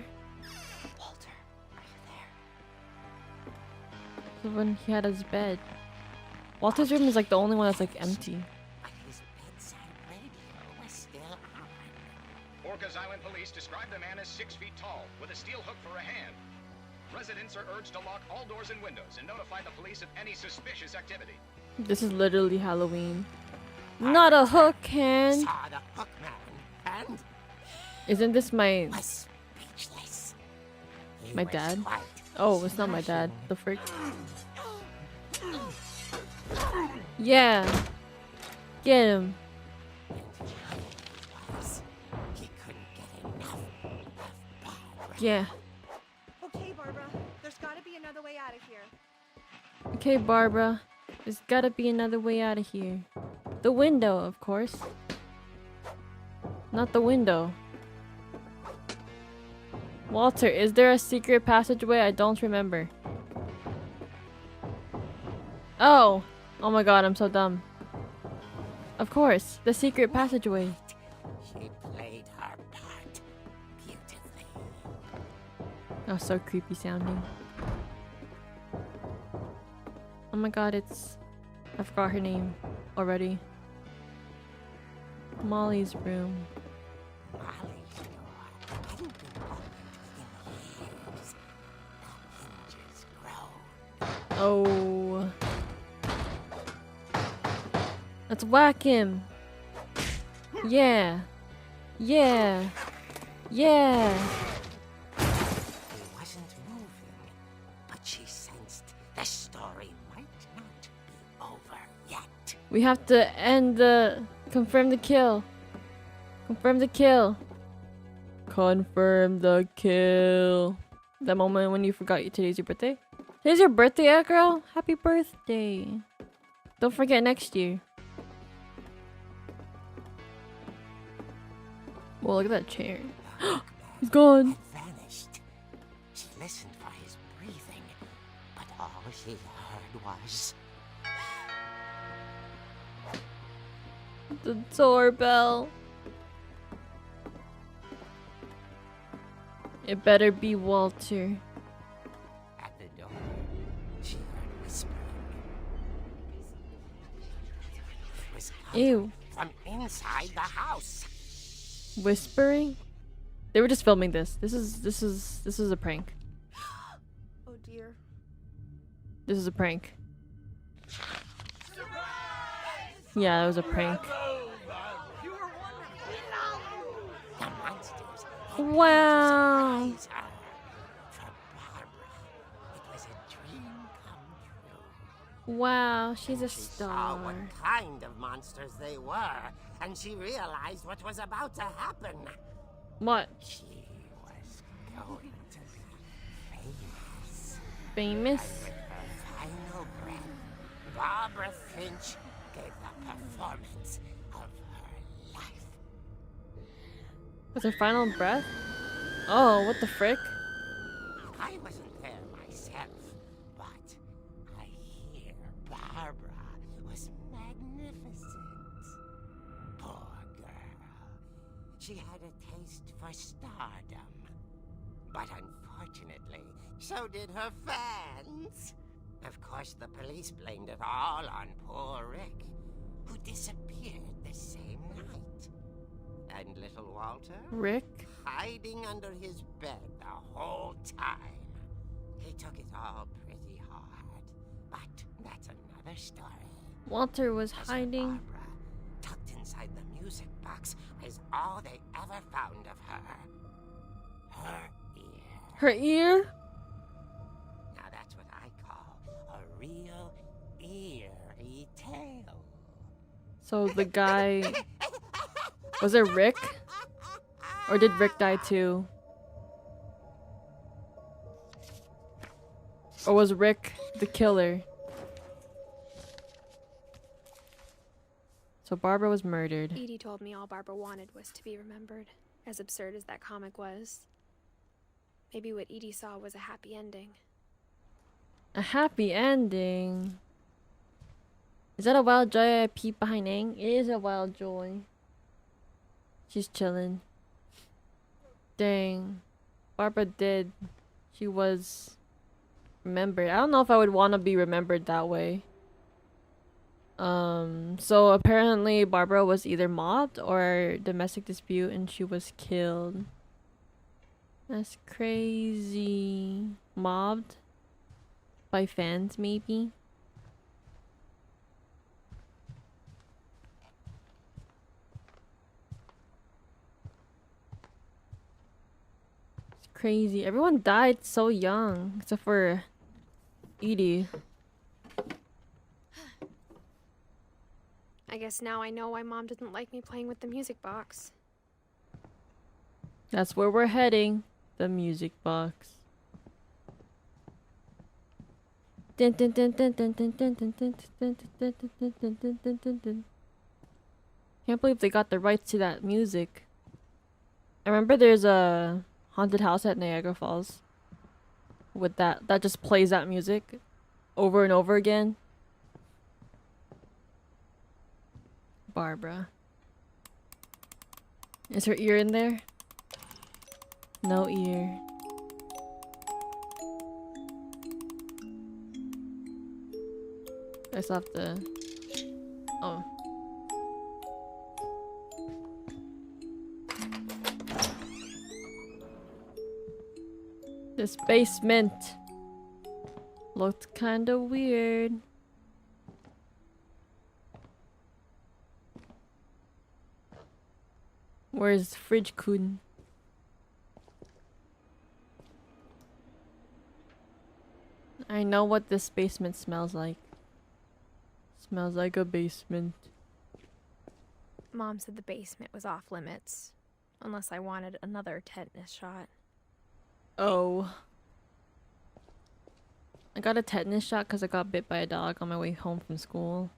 Walter, are you there? So when he had his bed. Walter's room is like the only one that's like empty. But his bedside radio was still on. Orcas Island police describe the man as 6 feet tall, with a steel hook for a hand. Residents are urged to lock all doors and windows and notify the police of any suspicious activity. This is literally Halloween. Not a hook hand. Saw the hook man and Isn't this my was speechless. He My was dad? quite Oh, it's not my dad. smashing. The frick. Yeah. Get him. He couldn't get enough of Barbara. Yeah. Okay, Barbara. There's gotta be another way out of here. Okay, Barbara. There's gotta be another way out of here. The window, of course. Not the window. Walter, is there a secret passageway? I don't remember. Oh! Oh my god, I'm so dumb. Of course, the secret passageway. She played her part beautifully. Oh, so creepy sounding. Oh my god, it's... I forgot her name already. Molly's room. Molly's door hadn't been opened in years. The hinges grow. Oh. Let's whack him. Yeah. Yeah. Yeah. He wasn't moving, but she sensed the story might not be over yet. We have to end the... Confirm the kill. Confirm the kill. Confirm the kill. That moment when you forgot today's your birthday? Today's your birthday, yeah, girl? Happy birthday. Don't forget next year. Whoa, look at that chair. He's gone. Had vanished. She listened for his breathing, but all she heard was The doorbell. It better be Walter. at the door. She heard whispering. It was coming Ew. from inside the house. Whispering? They were just filming this. This is a prank. Oh dear. This is a prank. Yeah, it was a prank. The monsters Wow. surprise her. For Barbara, it was a dream come true. Wow, she's a She saw star. what kind of monsters they were, and she realized what was about to happen. What? She was going to be famous. Famous? With her final breath, Barbara Finch gave the performance of her life. Was her final breath? Oh, what the frick? I wasn't there myself, but I hear Barbara was magnificent. Poor girl. She had a taste for stardom. But unfortunately, so did her fans. Of course, the police blamed it all on poor Rick, who disappeared the same night. And little Walter? Rick? Hiding under his bed the whole time. He took it all pretty hard, but that's another story. Walter was 'Cause hiding. Barbara, tucked inside the music box, is all they ever found of her. Her ear. Her ear? Now that's what I call a real eerie tale. So the guy... Was it Rick? Or did Rick die too? Or was Rick the killer? So Barbara was murdered. Edie told me all Barbara wanted was to be remembered, as absurd as that comic was. Maybe what Edie saw was a happy ending. A happy ending. Is that a wild joy I peep behind Aang? It is a wild joy. She's chilling. Dang. Barbara did. She was remembered. I don't know if I would want to be remembered that way. So apparently Barbara was either mobbed or domestic dispute and she was killed. That's crazy. Mobbed by fans, maybe? It's crazy. Everyone died so young, except for Edie. I guess now I know why Mom didn't like me playing with the music box. That's where we're heading. The music box. Can't believe they got the rights to that music. I remember there's a haunted house at Niagara Falls with that just plays that music over and over again. Barbara. Is her ear in there? No ear. I still have to... Oh. This basement looked kinda weird. Where's Fridge Kun? I know what this basement smells like. Smells like a basement. Mom said the basement was off limits, unless I wanted another tetanus shot. Oh. I got a tetanus shot because I got bit by a dog on my way home from school.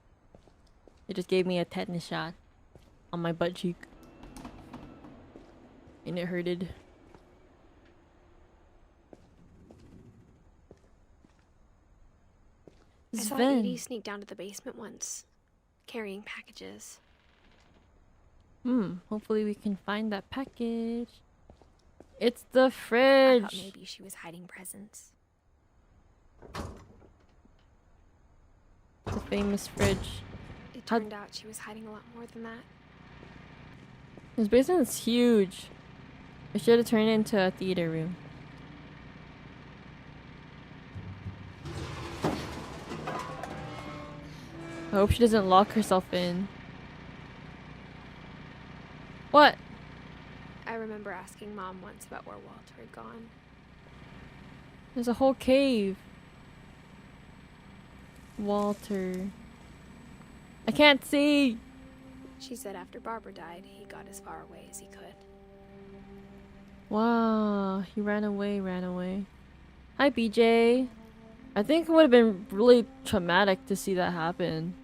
It just gave me a tetanus shot on my butt cheek. And it hurted. I saw Sven. Edie sneak down to the basement once, carrying packages. Hopefully we can find that package. It's the I fridge. thought maybe she was hiding presents. The famous fridge. It turned out she was hiding a lot more than that. This basement's huge. I should have turned it into a theater room. I hope she doesn't lock herself in. What? I remember asking Mom once about where Walter had gone. There's a whole cave. Walter. I can't see. She said after Barbara died, he got as far away as he could. Wow, he ran away. Hi, BJ. I think it would have been really traumatic to see that happen.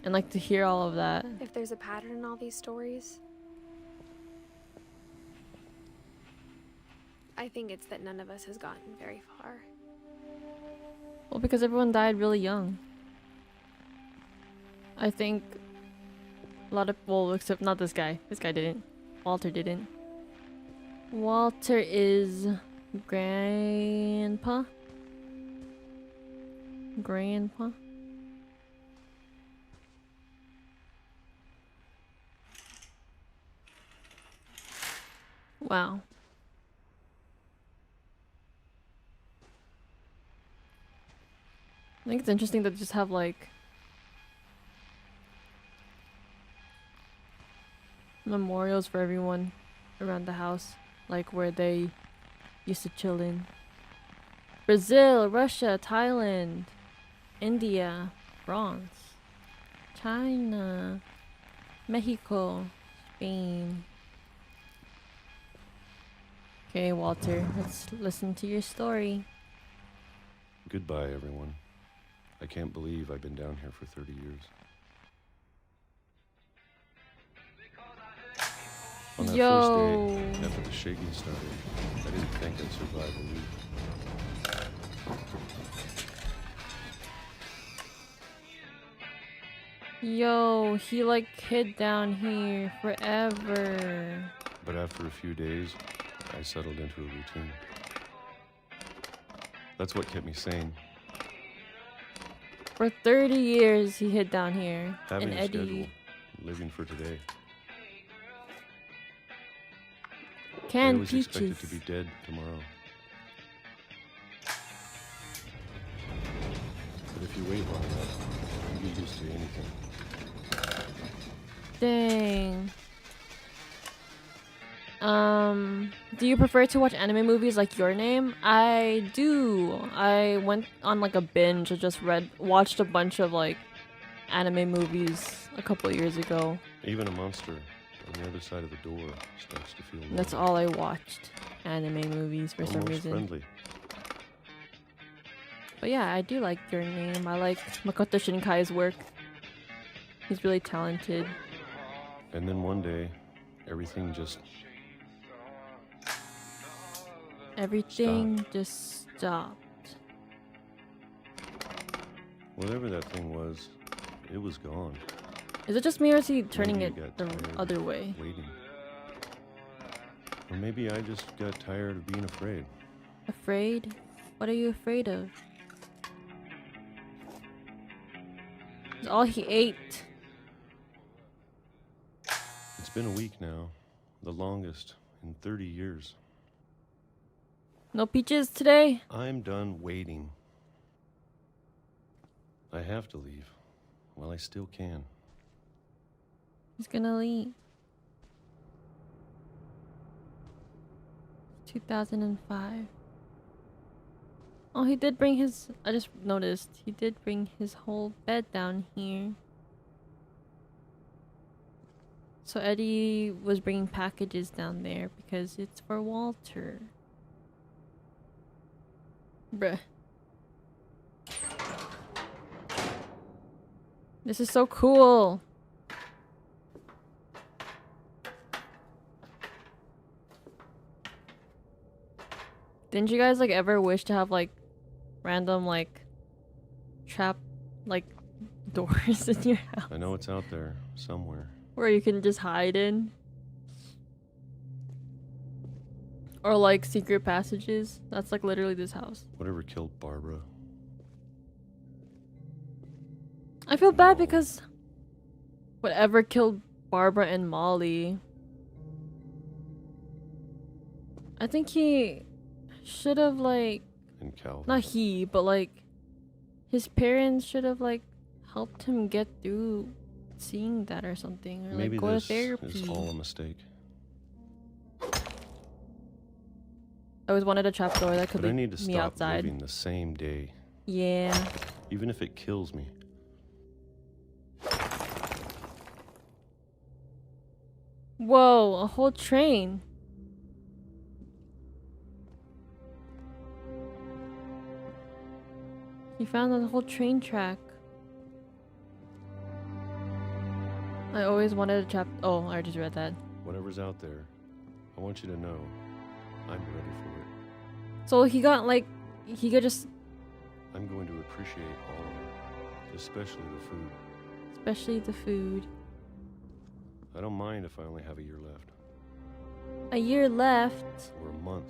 And like to hear all of that. If there's a pattern in all these stories, I think it's that none of us has gotten very far. Well, because everyone died really young. I think a lot of, well, except not this guy. This guy didn't. Walter didn't. Walter is grandpa. Grandpa. Wow. I think it's interesting to just have like memorials for everyone around the house, like where they used to chill in. Brazil, Russia, Thailand, India, France, China, Mexico, Spain. Okay, Walter, let's listen to your story. Goodbye, everyone. I can't believe I've been down here for 30 years. On that first day, after the shaking started, I didn't think I'd survive a week. Yo, he like hid down here forever. But after a few days, I settled into a routine. That's what kept me sane. For 30 years, he hid down here. Having And a schedule, Eddie living for today. I canned always peaches. expected to be dead tomorrow. But if you wait long enough, you get used to anything. Dang. Do you prefer to watch anime movies like Your Name? I do. I went on like a binge. I just watched a bunch of like anime movies a couple years ago. Even a monster on the other side of the door starts to feel That's warm. all I watched. Anime movies for some Almost reason. friendly. But yeah, I do like Your Name. I like Makoto Shinkai's work. He's really talented. And then one day, everything just Everything just stopped. whatever that thing was, it was gone. Is it just me or is he turning Maybe you it got the tired other way? Waiting. Or maybe I just got tired of being afraid. Afraid? What are you afraid of? It's all he ate. It's been a week now, the longest in 30 years. No peaches today? I'm done waiting. I have to leave while I still can. He's gonna leave. 2005. Oh, he did bring his... I just noticed. He did bring his whole bed down here. So Eddie was bringing packages down there because it's for Walter. Bruh. This is so cool. Didn't you guys like ever wish to have like random like trap like doors in your house I know it's out there somewhere. where you can just hide in? Or like secret passages? That's like literally this house. Whatever killed Barbara. I feel bad because whatever killed Barbara and Molly, I think he should have like, And Calvin. not he, but like his parents should have like helped him get through seeing that or something, or Maybe like go to this therapy. is all a mistake. I always wanted a trapdoor that could But I leave need to me stop outside. living the same day, Yeah. even if it kills me. Whoa, a whole train. He found a whole train track. I always wanted a trap. Oh, I just read that. Whatever's out there, I want you to know I'm ready for it. So he got like, he could just, I'm going to appreciate all of it, especially the food. especially the food. I don't mind if I only have a year left, A year left. or a month,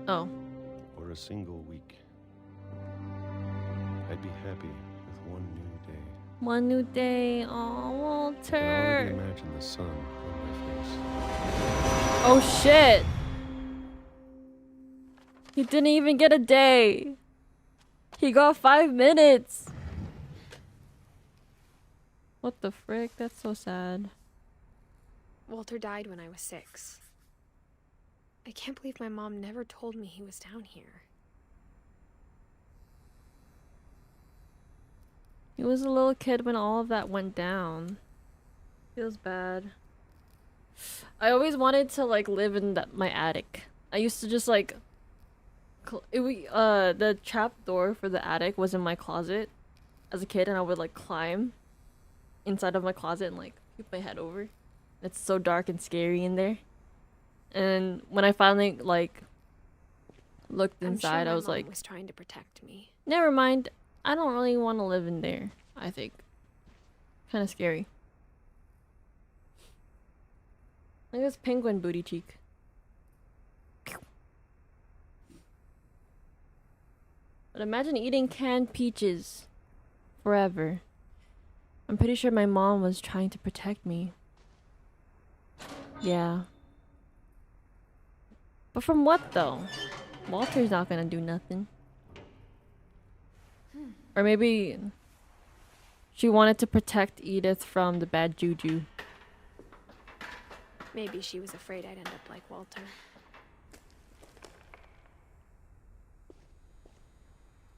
Oh. or a single week. I'd be happy with one new day. One new day. Oh, I can Walter. already imagine the sun on my face. Oh shit. He didn't even get a day. He got 5 minutes. What the frick? That's so sad. Walter died when I was 6. I can't believe my mom never told me he was down here. He was a little kid when all of that went down. Feels bad. I always wanted to like live in my attic. I used to just like the trap door for the attic was in my closet as a kid, and I would like climb inside of my closet and like peek my head over. It's so dark and scary in there. And when I finally like looked inside, I'm sure I was my mom like, was trying to protect me. never mind. I don't really want to live in there, I think. Kind of scary. Look at this penguin booty cheek. But imagine eating canned peaches forever. I'm pretty sure my mom was trying to protect me. Yeah. But from what though? Walter's not gonna do nothing. Or maybe she wanted to protect Edith from the bad juju. Maybe she was afraid I'd end up like Walter.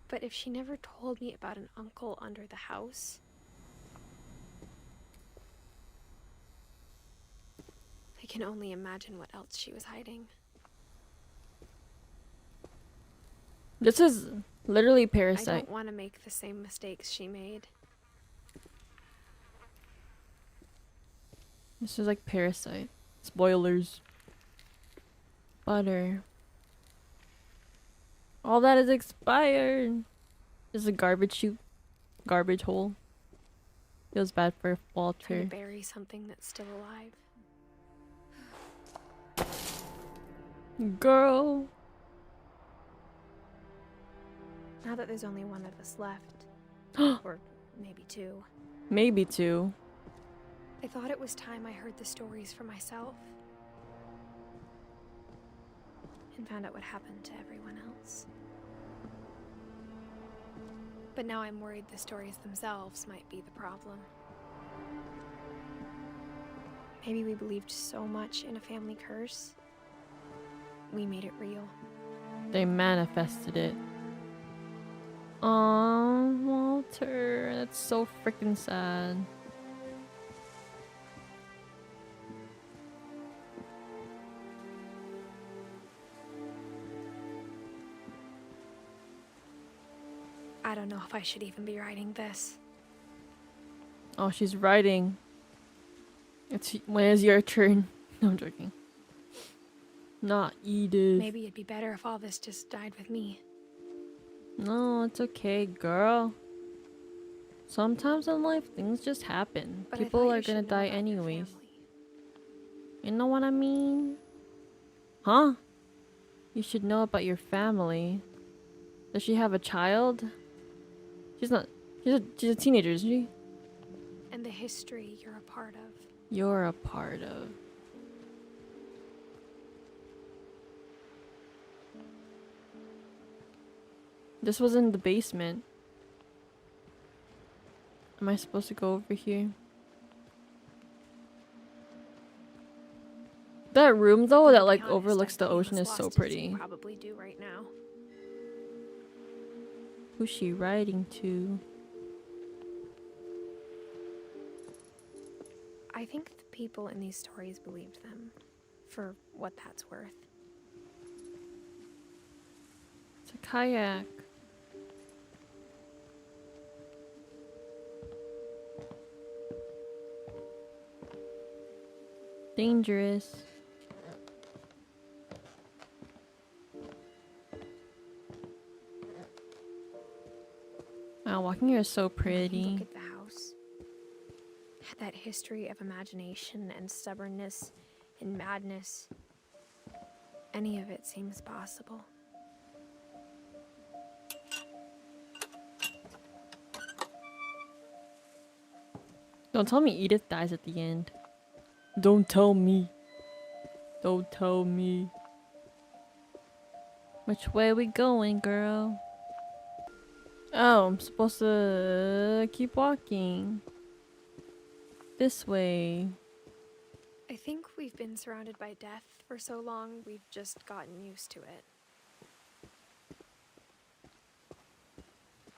But if she never told me about an uncle under the house, I can only imagine what else she was hiding. This is literally I Parasite. don't want to make the same mistakes she made. This is like Parasite. Spoilers. Butter. All that is expired. This is a garbage chute. Garbage hole. Feels bad for Trying Walter. to bury something that's still alive. Girl. Now that there's only one of us left, or maybe two, Maybe two. I thought it was time I heard the stories for myself and found out what happened to everyone else. But now I'm worried the stories themselves might be the problem. Maybe we believed so much in a family curse, we made it real. They manifested it. Aw, Walter. That's so freaking sad. I don't know if I should even be writing this. Oh, she's writing. When is your turn? No, I'm joking. Not Edith. Maybe it'd be better if all this just died with me. No, it's okay, girl. Sometimes in life, things just happen. But I People thought are you gonna should know die about your anyways. family. You know what I mean? Huh? You should know about your family. Does she have a child? She's not. She's a teenager, isn't she? And the history you're a part of. You're a part of. This was in the basement. Am I supposed to go over here? That room though, that like To be honest, overlooks I'd the be as ocean is so lost as pretty. you probably do right now. Who's she writing to? I think the people in these stories believed them, for what that's worth. It's a kayak. Dangerous. Wow, walking here is so When I pretty. look at the house, that history of imagination and stubbornness and madness, any of it seems possible. Don't tell me Edith dies at the end. Don't tell me. Don't tell me. Which way we going, girl? Oh, I'm supposed to keep walking. This way. I think we've been surrounded by death for so long, we've just gotten used to it.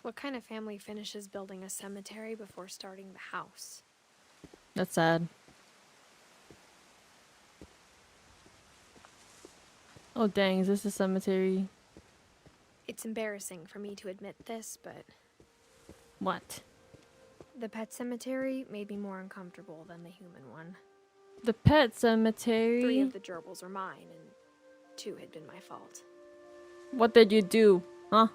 What kind of family finishes building a cemetery before starting the house? That's sad. Oh dang, is this a cemetery? It's embarrassing for me to admit this, but What? the pet cemetery made me more uncomfortable than the human one. The pet 3 cemetery? of the gerbils are mine, and 2 had been my fault. What did you do? Huh?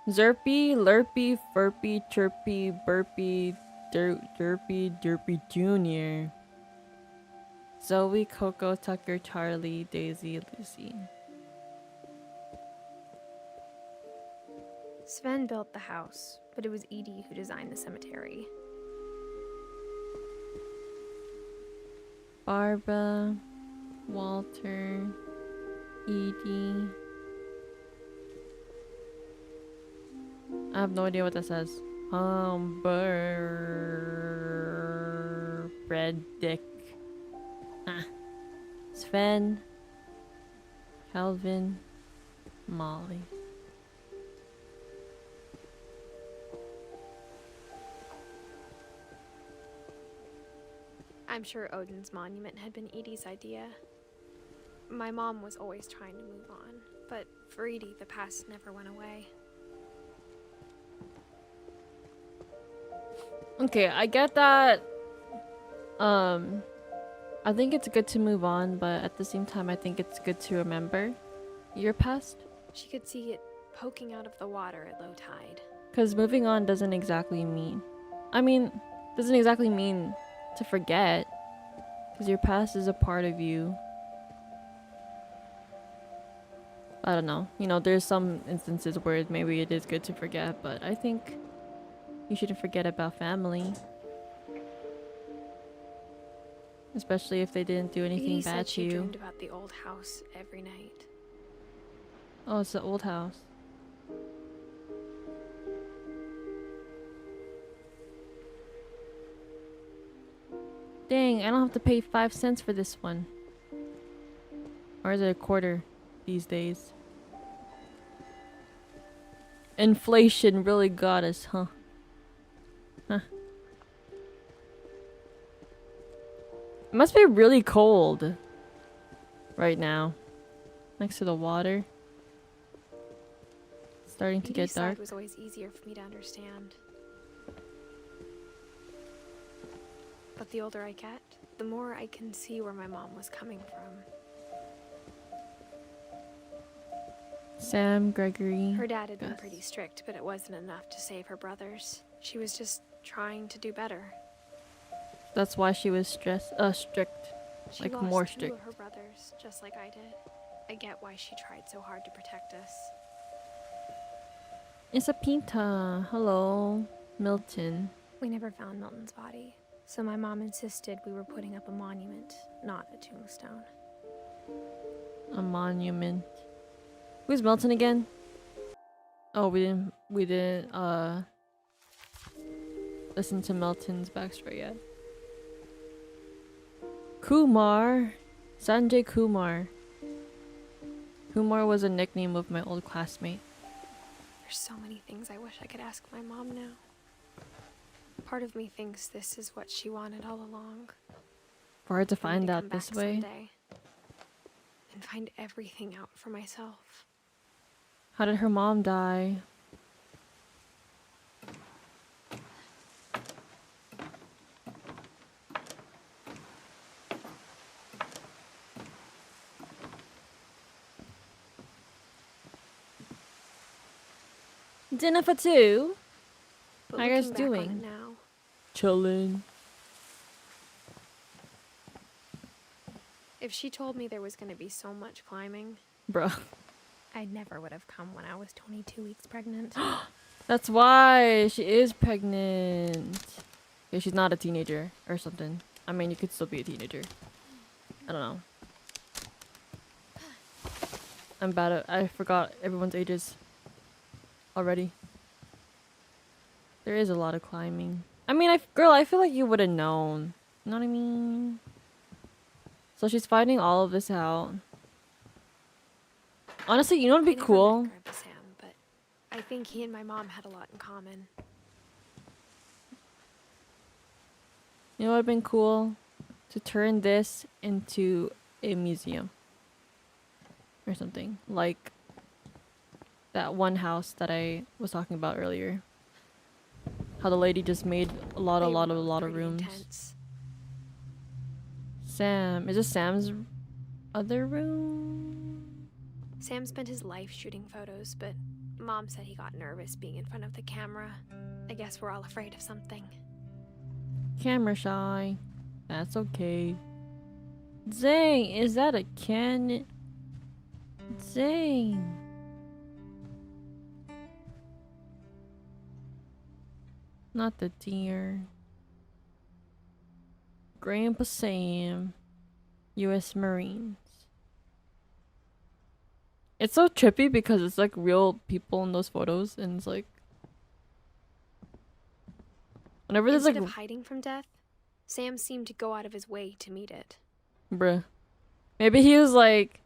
Zerpy, Lurpy, Furpy, Chirpy, Burpy, Derpy, Derpy Jr. Zoe, Coco, Tucker, Charlie, Daisy, Lucy. Sven built the house, but it was Edie who designed the cemetery. Barbara, Walter, Edie. I have no idea what that says. Frederick. Sven, Calvin, Molly. I'm sure Odin's monument had been Edie's idea. My mom was always trying to move on, but for Edie, the past never went away. Okay, I get that. I think it's good to move on, but at the same time, I think it's good to remember your past. She could see it poking out of the water at low tide. Because moving on doesn't exactly mean... doesn't exactly mean to forget. Because your past is a part of you. I don't know. You know, there's some instances where maybe it is good to forget, but I think you shouldn't forget about family. Especially if they didn't do anything Edie bad said to she you. dreamed about the old house every night. Oh, it's the old house. Dang, I don't have to pay 5 cents for this one. Or is it a quarter these days? Inflation really got us, huh? Huh. It must be really cold right now. Next to the water. It's starting to get Edie's dark. side was always easier for me to understand. But the older I get, the more I can see where my mom was coming from. Sam, Gregory. Her dad had been Gus. pretty strict, but it wasn't enough to save her brothers. She was just trying to do better. That's why she was strict. She Like, lost more 2 strict. of her brothers, just like I did. I get why she tried so hard to protect us. It's a Pinta. Hello, Milton. We never found Milton's body, so my mom insisted we were putting up a monument, not a tombstone. A monument. Who's Milton again? Oh, we didn't listen to Milton's backstory yet. Kumar. Sanjay Kumar. Kumar was a nickname of my old classmate. There's so many things I wish I could ask my mom now. Part of me thinks this is what she wanted all along. For her to For me find to out come this back way. someday and find everything out for myself. How did her mom die? Dinner for 2? But How you guys looking back on doing? it now, Chillin'. if she told me there was going to be so much climbing, Bruh. I never would have come when I was 22 weeks pregnant. That's why she is pregnant. Yeah, she's not a teenager or something. I mean, you could still be a teenager. I don't know. I'm bad at... I forgot everyone's ages already. There is a lot of climbing. I mean, girl, I feel like you would have known. You know what I mean? So she's finding all of this out. Honestly, you know what'd I be never cool? met Grandpa Sam, but I think he and my mom had a lot in common. You know what would've been cool? To turn this into a museum. Or something. Like that one house that I was talking about earlier. How the lady just made a lot They of were pretty rooms. intense. Sam. Is this Sam's other room? Sam spent his life shooting photos, but Mom said he got nervous being in front of the camera. I guess we're all afraid of something. Camera shy. That's okay. Dang, is that a cannon? Dang. Not the deer. Grandpa Sam, U.S. Marines. It's so trippy because it's like real people in those photos, and it's like whenever there's Instead like of hiding from death, Sam seemed to go out of his way to meet it. bruh. Maybe he was like,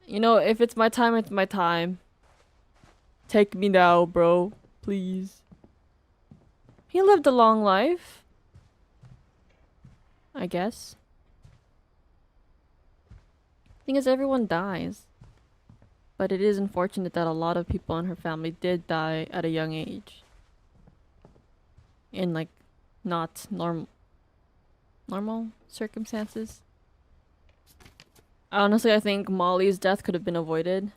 you know, if it's my time, it's my time. Take me now, bro. Please. He lived a long life. I guess. Thing is, everyone dies. But it is unfortunate that a lot of people in her family did die at a young age. In like, not normal circumstances. Honestly, I think Molly's death could have been avoided.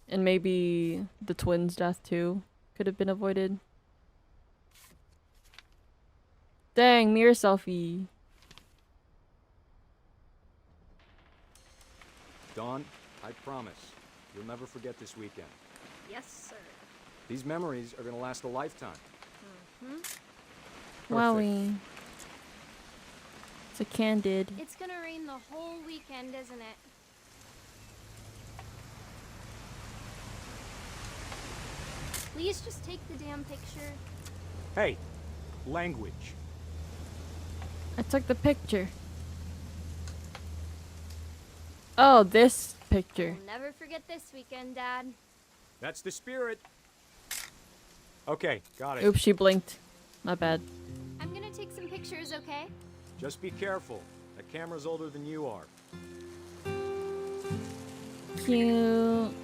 And maybe the twins' death too could have been avoided. Dang, mirror selfie. Dawn, I promise, you'll never forget this weekend. Yes, sir. These memories are gonna last a lifetime. Wowie. It's a candid. It's gonna rain the whole weekend, isn't it? Please just take the damn picture. Hey, language. I took the picture. Oh, this picture. I'll never forget this weekend, Dad. That's the spirit. Okay, got it. Oops, she blinked. My bad. I'm gonna take some pictures, okay? Just be careful. That camera's older than you are. Cute.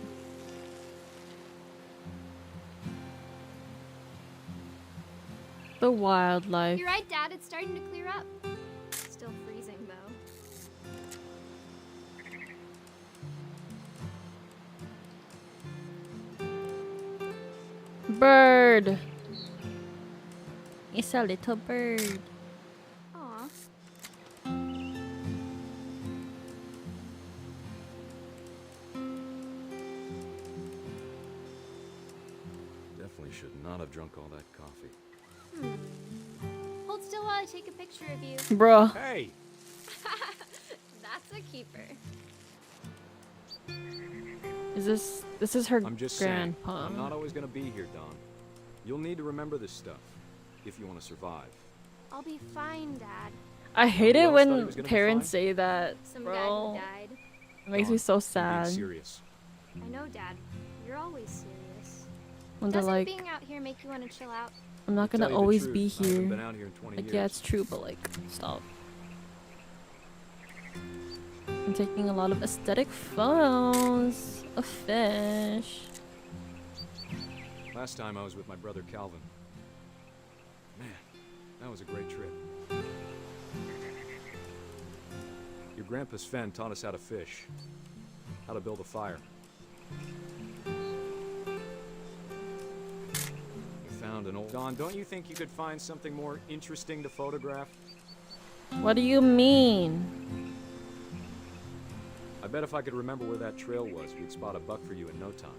The wildlife. You're right, Dad. It's starting to clear up. Still freezing, though. Bird. It's a little bird. Aw. Definitely should not have drunk all that coffee. Hold still while I take a picture of you. Bruh. Hey! That's a keeper. This is her I'm just saying, grandpa. I'm not always gonna be here, Dawn. You'll need to remember this stuff if you want to survive. I'll be fine, Dad. I hate Who it else thought he when was gonna be parents fine? say that, Some guy bro. who died. It makes Dawn, me so I'm being sad serious. I know, Dad. You're always serious. when they're Doesn't like, being out here make you want to chill out? I'm not To gonna tell you the always truth, be I haven't here. been out here in 20 Like, years. yeah, it's true, but like, stop. I'm taking a lot of aesthetic photos of fish. Last time I was with my brother Calvin. Man, that was a great trip. Your grandpa Sven taught us how to fish, how to build a fire. We found an old... Dawn, don't you think you could find something more interesting to photograph? What do you mean? I bet if I could remember where that trail was, we'd spot a buck for you in no time.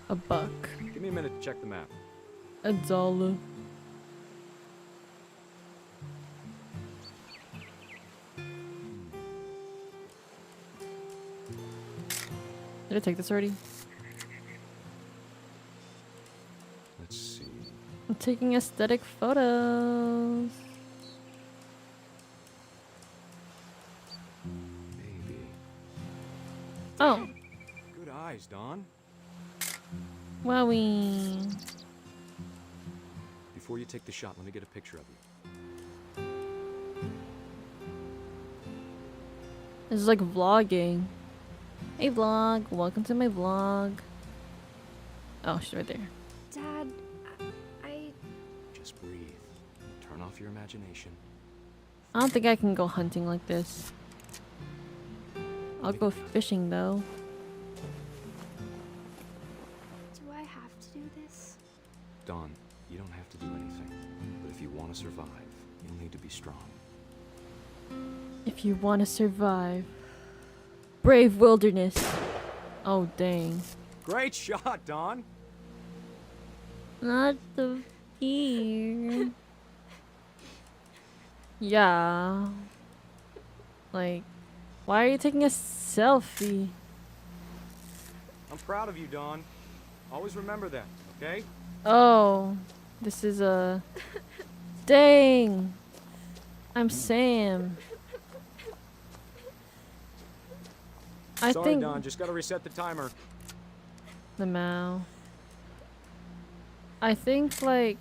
A buck. Give me a minute to check the map. A dollar. Did I take this already? Let's see. I'm taking aesthetic photos. Maybe. Oh, Good eyes, Dawn. wowie. Before you take the shot, let me get a picture of you. This is like vlogging. Hey vlog, welcome to my vlog. Oh, she's right there. Dad, I... Just breathe. Turn off your imagination. I don't think I can go hunting like this. I'll go fishing though. Do I have to do this? Dawn, You don't have to do anything. But if you want to survive, you'll need to be strong. If you want to survive. Brave wilderness. Oh, dang. Great shot, Don. Not the ear. Yeah. Like, why are you taking a selfie? I'm proud of you, Don. Always remember that, okay? Oh, this is a... Dang. I'm Sam. I Sorry, think... Don. Just gotta reset the timer. The Mao. I think, like...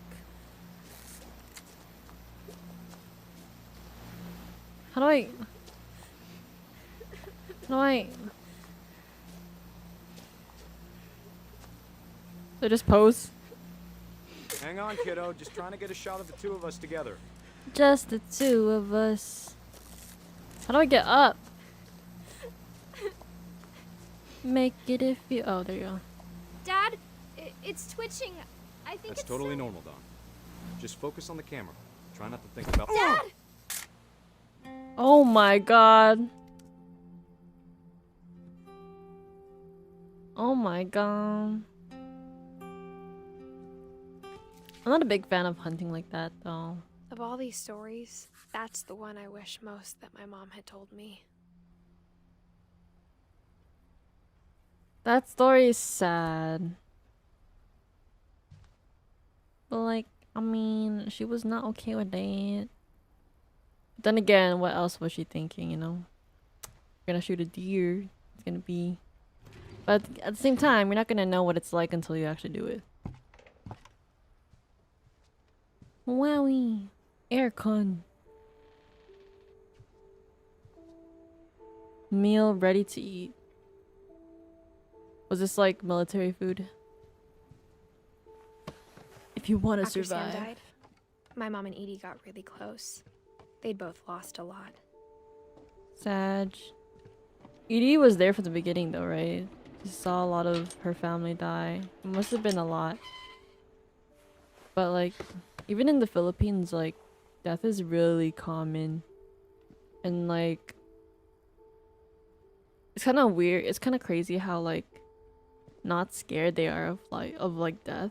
How do I... So just pose? Hang on, kiddo. Just trying to get a shot of the two of us together. Just the two of us. How do I get up? Make it if you... Oh, there you go. Dad, it's twitching. I think That's it's totally normal, Don. Just focus on the camera. Try not to think about... Dad! Oh my god. Oh my god. I'm not a big fan of hunting like that, though. Of all these stories, that's the one I wish most that my mom had told me. That story is sad. But, like, I mean, she was not okay with that. But then again, what else was she thinking, you know? You're gonna shoot a deer. It's gonna be... But at the same time, you're not gonna know what it's like until you actually do it. Wowie. Aircon. Meal ready to eat. Was this like military food? If you want to After survive. Sam died, my mom and Edie got really close. They'd both lost a lot. Sag. Edie was there from the beginning though, right? She saw a lot of her family die. It must have been a lot. But like, even in the Philippines, like, death is really common. And like, it's kind of weird. It's kind of crazy how like, not scared they are of like death.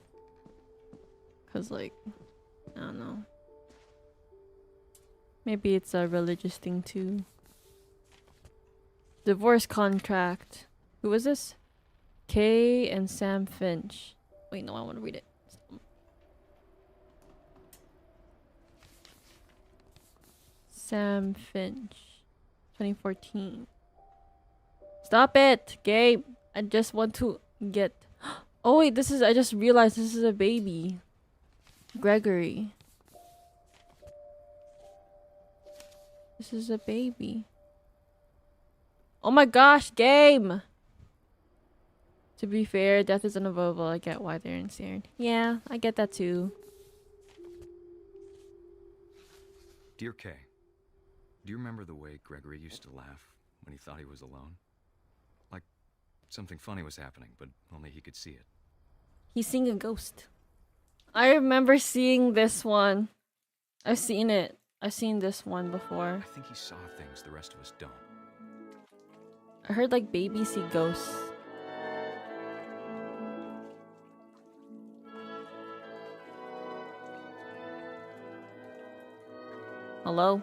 Cause like, I don't know. Maybe it's a religious thing too. Divorce contract. Who is this? Kay and Sam Finch. Wait, no, I want to read it. Sam Finch. 2014. Stop it, Gabe. I just want to get... Oh wait, this is... I just realized this is a baby. Gregory. This is a baby. Oh my gosh, game! To be fair, death is unavoidable. I get why they're insane. Yeah, I get that too. Dear Kay, do you remember the way Gregory used to laugh when he thought he was alone? Like something funny was happening, but only he could see it. He's seeing a ghost. I remember seeing this one. I've seen it. I've seen this one before. I think he saw things the rest of us don't. I heard like babies see ghosts. Hello?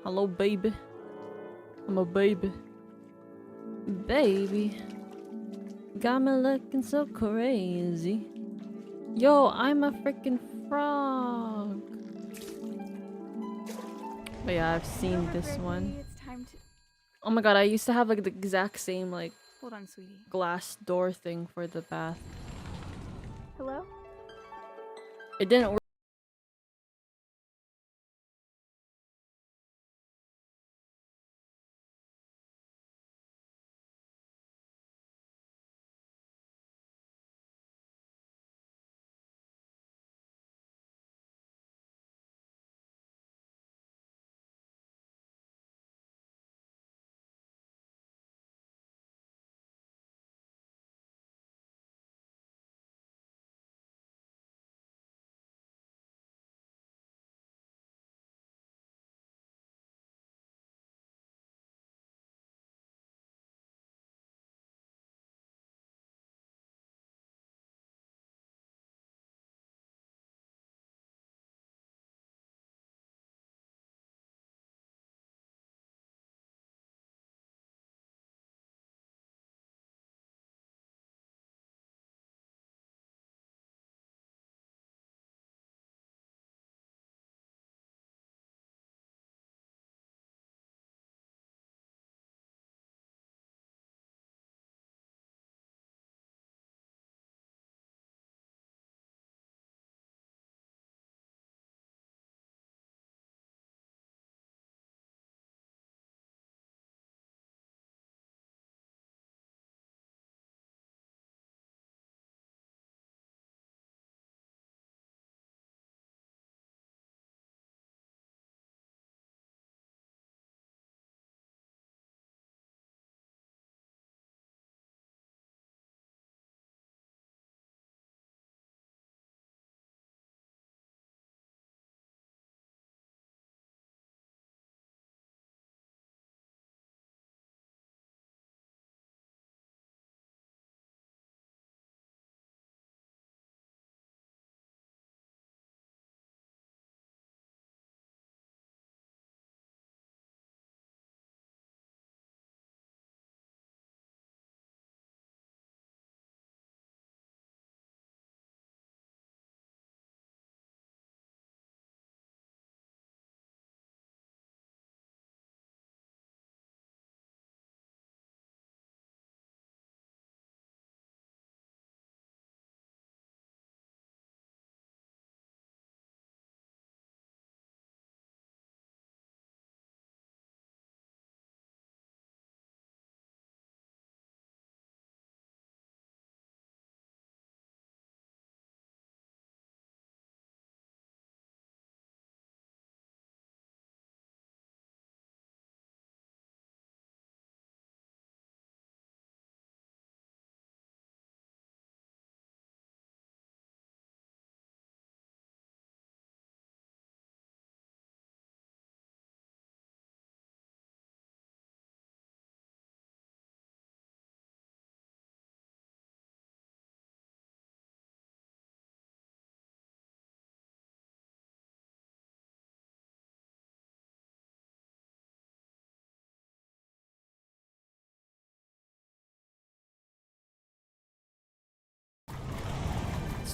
Hello, baby. I'm a baby. Baby. Got me looking so crazy. Yo, I'm a freaking frog. But yeah, I've seen this one. It's time to... Oh my god, I used to have like the exact same like Hold on, sweetie. glass door thing for the bath. Hello? It didn't work.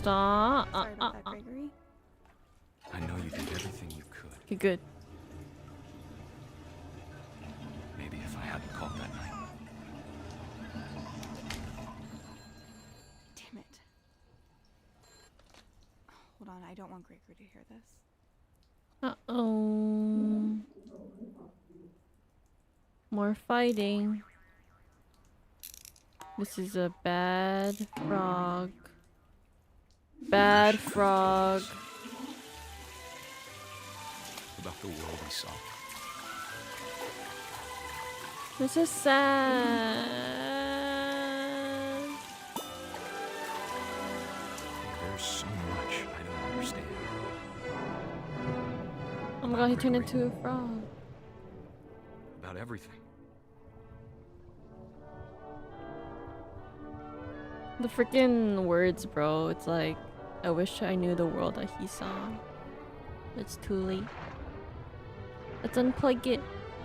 Stop. Sorry about that, Gregory. I know you did everything you could. Okay, good. Maybe if I hadn't called that night. Damn it. Hold on, I don't want Gregory to hear this. Uh-oh. More fighting. This is a bad frog. Bad frog. About the world we saw. This is sad. There's so much I don't understand. Oh my god, he turned into a frog. About everything. The freaking words, bro. It's like, I wish I knew the world that he saw. It's too late. Let's unplug it.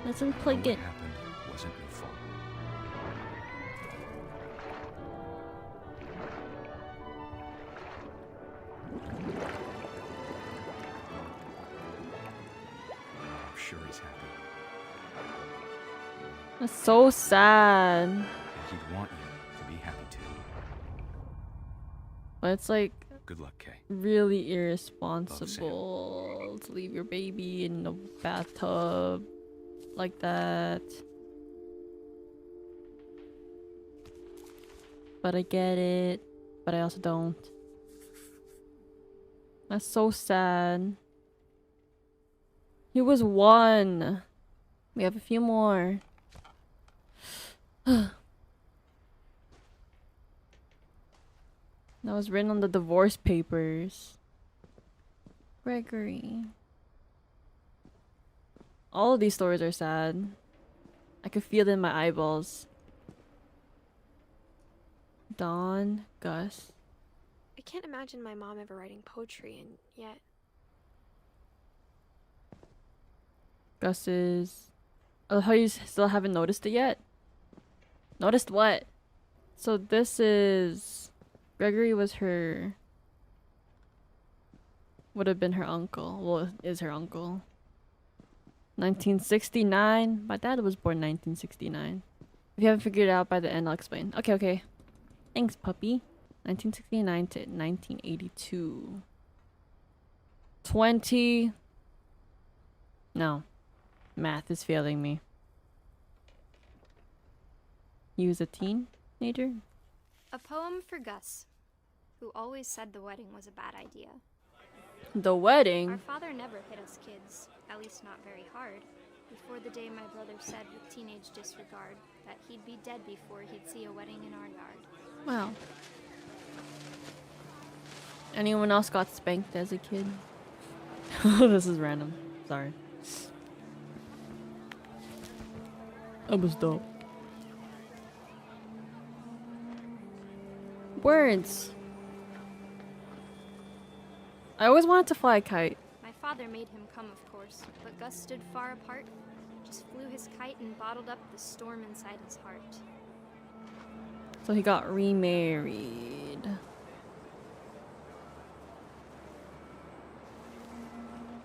Let's unplug it. What happened wasn't your fault. I'm sure he's happy. That's so sad. And he'd want you to be happy too. But it's like Good luck, Kay. really irresponsible to leave your baby in the bathtub like that. But I get it. But I also don't. That's so sad. He was 1. We have a few more. That was written on the divorce papers. Gregory. All of these stories are sad. I could feel it in my eyeballs. Dawn, Gus. I can't imagine my mom ever writing poetry, and yet Gus is... Oh, how you still haven't noticed it yet? Noticed what? So this is... Gregory was her... Would have been her uncle. Well, is her uncle. 1969. My dad was born 1969. If you haven't figured it out by the end, I'll explain. Okay, okay. Thanks, puppy. 1969 to 1982. 20... No. Math is failing me. He was a teenager? A poem for Gus, who always said the wedding was a bad idea. The wedding? Our father never hit us kids, at least not very hard, before the day my brother said with teenage disregard that he'd be dead before he'd see a wedding in our yard. Wow. Anyone else got spanked as a kid? This is random. Sorry. That was dope. Words. I always wanted to fly a kite. My father made him come, of course, but Gus stood far apart, just flew his kite and bottled up the storm inside his heart. So he got remarried.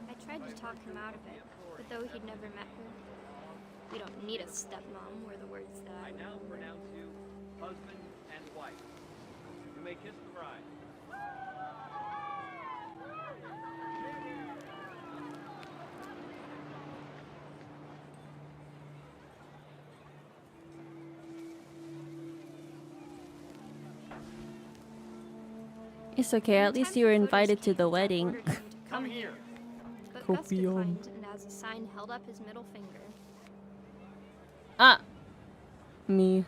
I tried to talk him out of it, but though he'd never met her, we don't need a stepmom, were the words that I now pronounce you husband and wife. You may kiss the bride. It's okay, at least you were invited to the wedding. Come here. But Gus declined, and as a sign held up his middle finger. Ah! Me.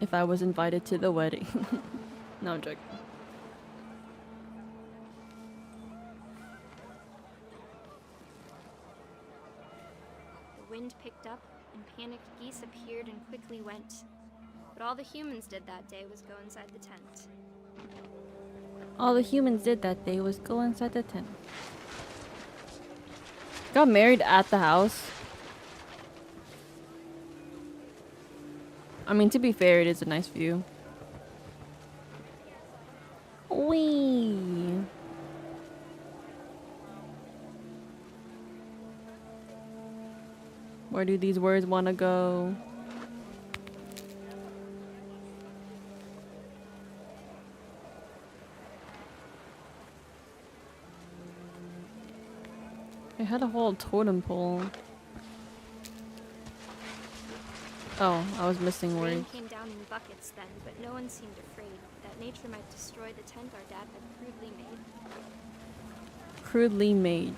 If I was invited to the wedding. No, I'm joking. The wind picked up, and panicked geese appeared and quickly went. But all the humans did that day was go inside the tent. All the humans did that day was go inside the tent. Got married at the house. I mean, to be fair, it is a nice view. Wee. Where do these words want to go? I had a whole totem pole. Oh, I was missing Rain words. came down in buckets then, but no one seemed afraid that nature might destroy the tent our dad had crudely made. Crudely made.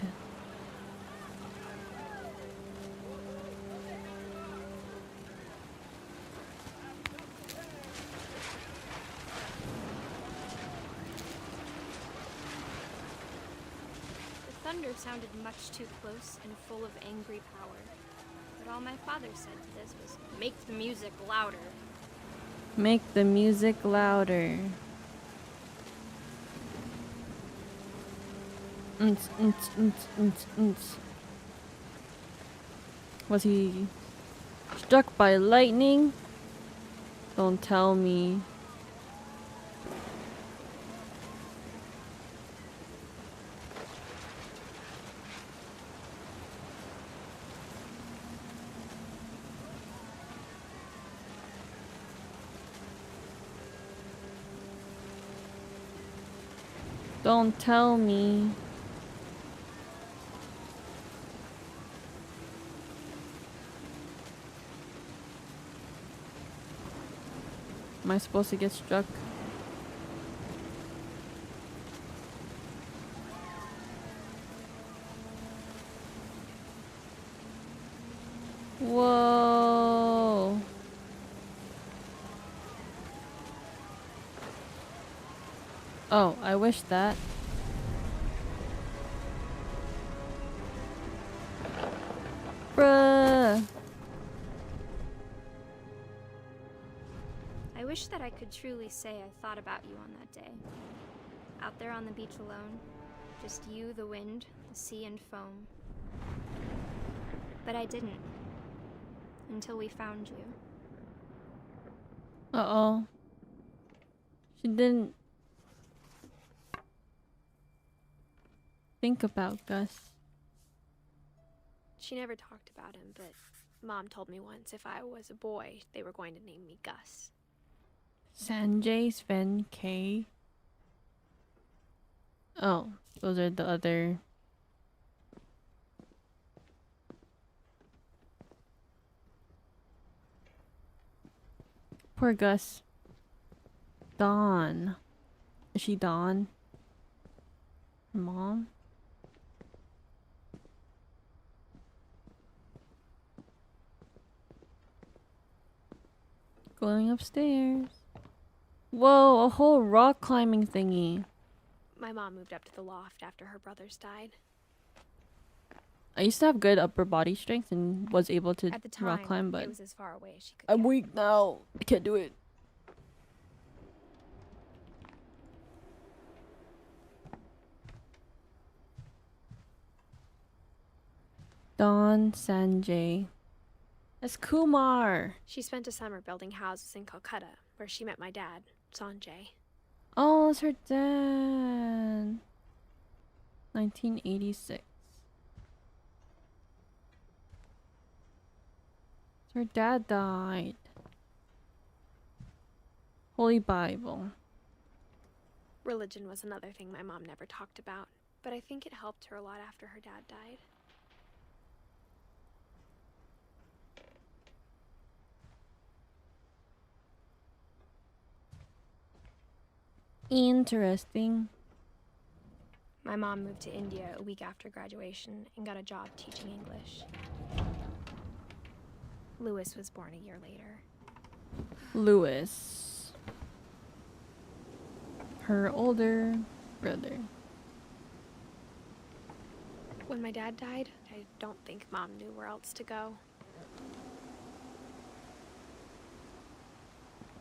The thunder sounded much too close and full of angry power. But all my father said to this was, "Make the music louder." Make the music louder. Was he struck by lightning? Don't tell me. Don't tell me. Am I supposed to get struck? Whoa. Oh, I wish that. Bruh. I wish that I could truly say I thought about you on that day. Out there on the beach alone, just you, the wind, the sea, and foam. But I didn't. Until we found you. Uh-oh. She didn't think about Gus. She never talked about him, but Mom told me once if I was a boy, they were going to name me Gus. Sanjay, Sven, K. Oh, those are the other. Poor Gus. Dawn. Is she Dawn? Her mom? Going upstairs. Whoa, a whole rock climbing thingy. My mom moved up to the loft after her brothers died. I used to have good upper body strength and was able to At the time, rock climb, but it was as far away as she could I'm get. weak now. I can't do it. Dawn Sanjay. That's Kumar. She spent a summer building houses in Calcutta, where she met my dad, Sanjay. Oh, it's her dad. 1986. Her dad died. Holy Bible. Religion was another thing my mom never talked about, but I think it helped her a lot after her dad died. Interesting. My mom moved to India a week after graduation and got a job teaching English. Lewis was born a year later. Lewis. Her older brother. When my dad died, I don't think Mom knew where else to go.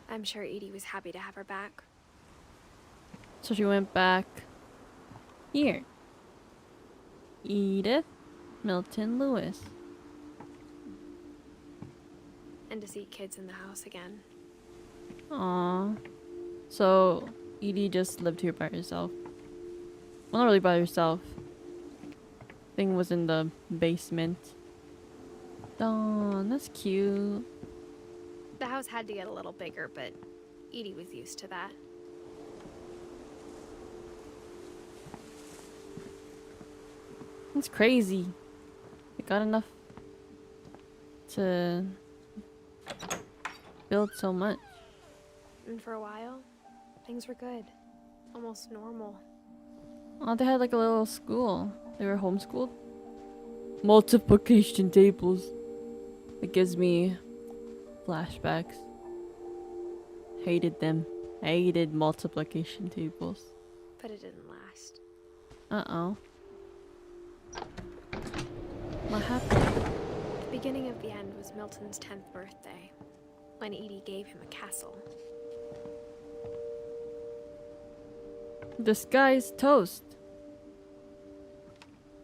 I'm sure Edie was happy to have her back. So she went back here. Edith Milton Lewis. And to see kids in the house again. Aww. So Edie just lived here by herself. Well, not really by herself. Thing was in the basement. Dawn, that's cute. The house had to get a little bigger, but Edie was used to that. It's crazy. They got enough to build so much. And for a while, things were good. Almost normal. Oh, they had like a little school. They were homeschooled. Multiplication tables. It gives me flashbacks. Hated them. Hated multiplication tables. But it didn't last. Uh-oh. What happened? The beginning of the end was Milton's 10th birthday, when Edie gave him a castle. This guy's toast.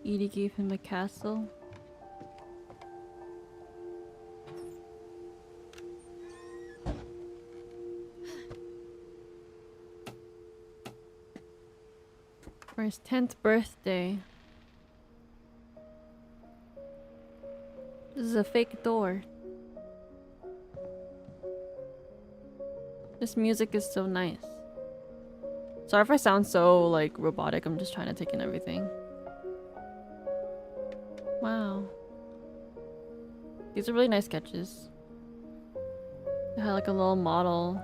Edie gave him a castle. For his 10th birthday. This is a fake door. This music is so nice. Sorry if I sound so like robotic, I'm just trying to take in everything. Wow. These are really nice sketches. They had like a little model.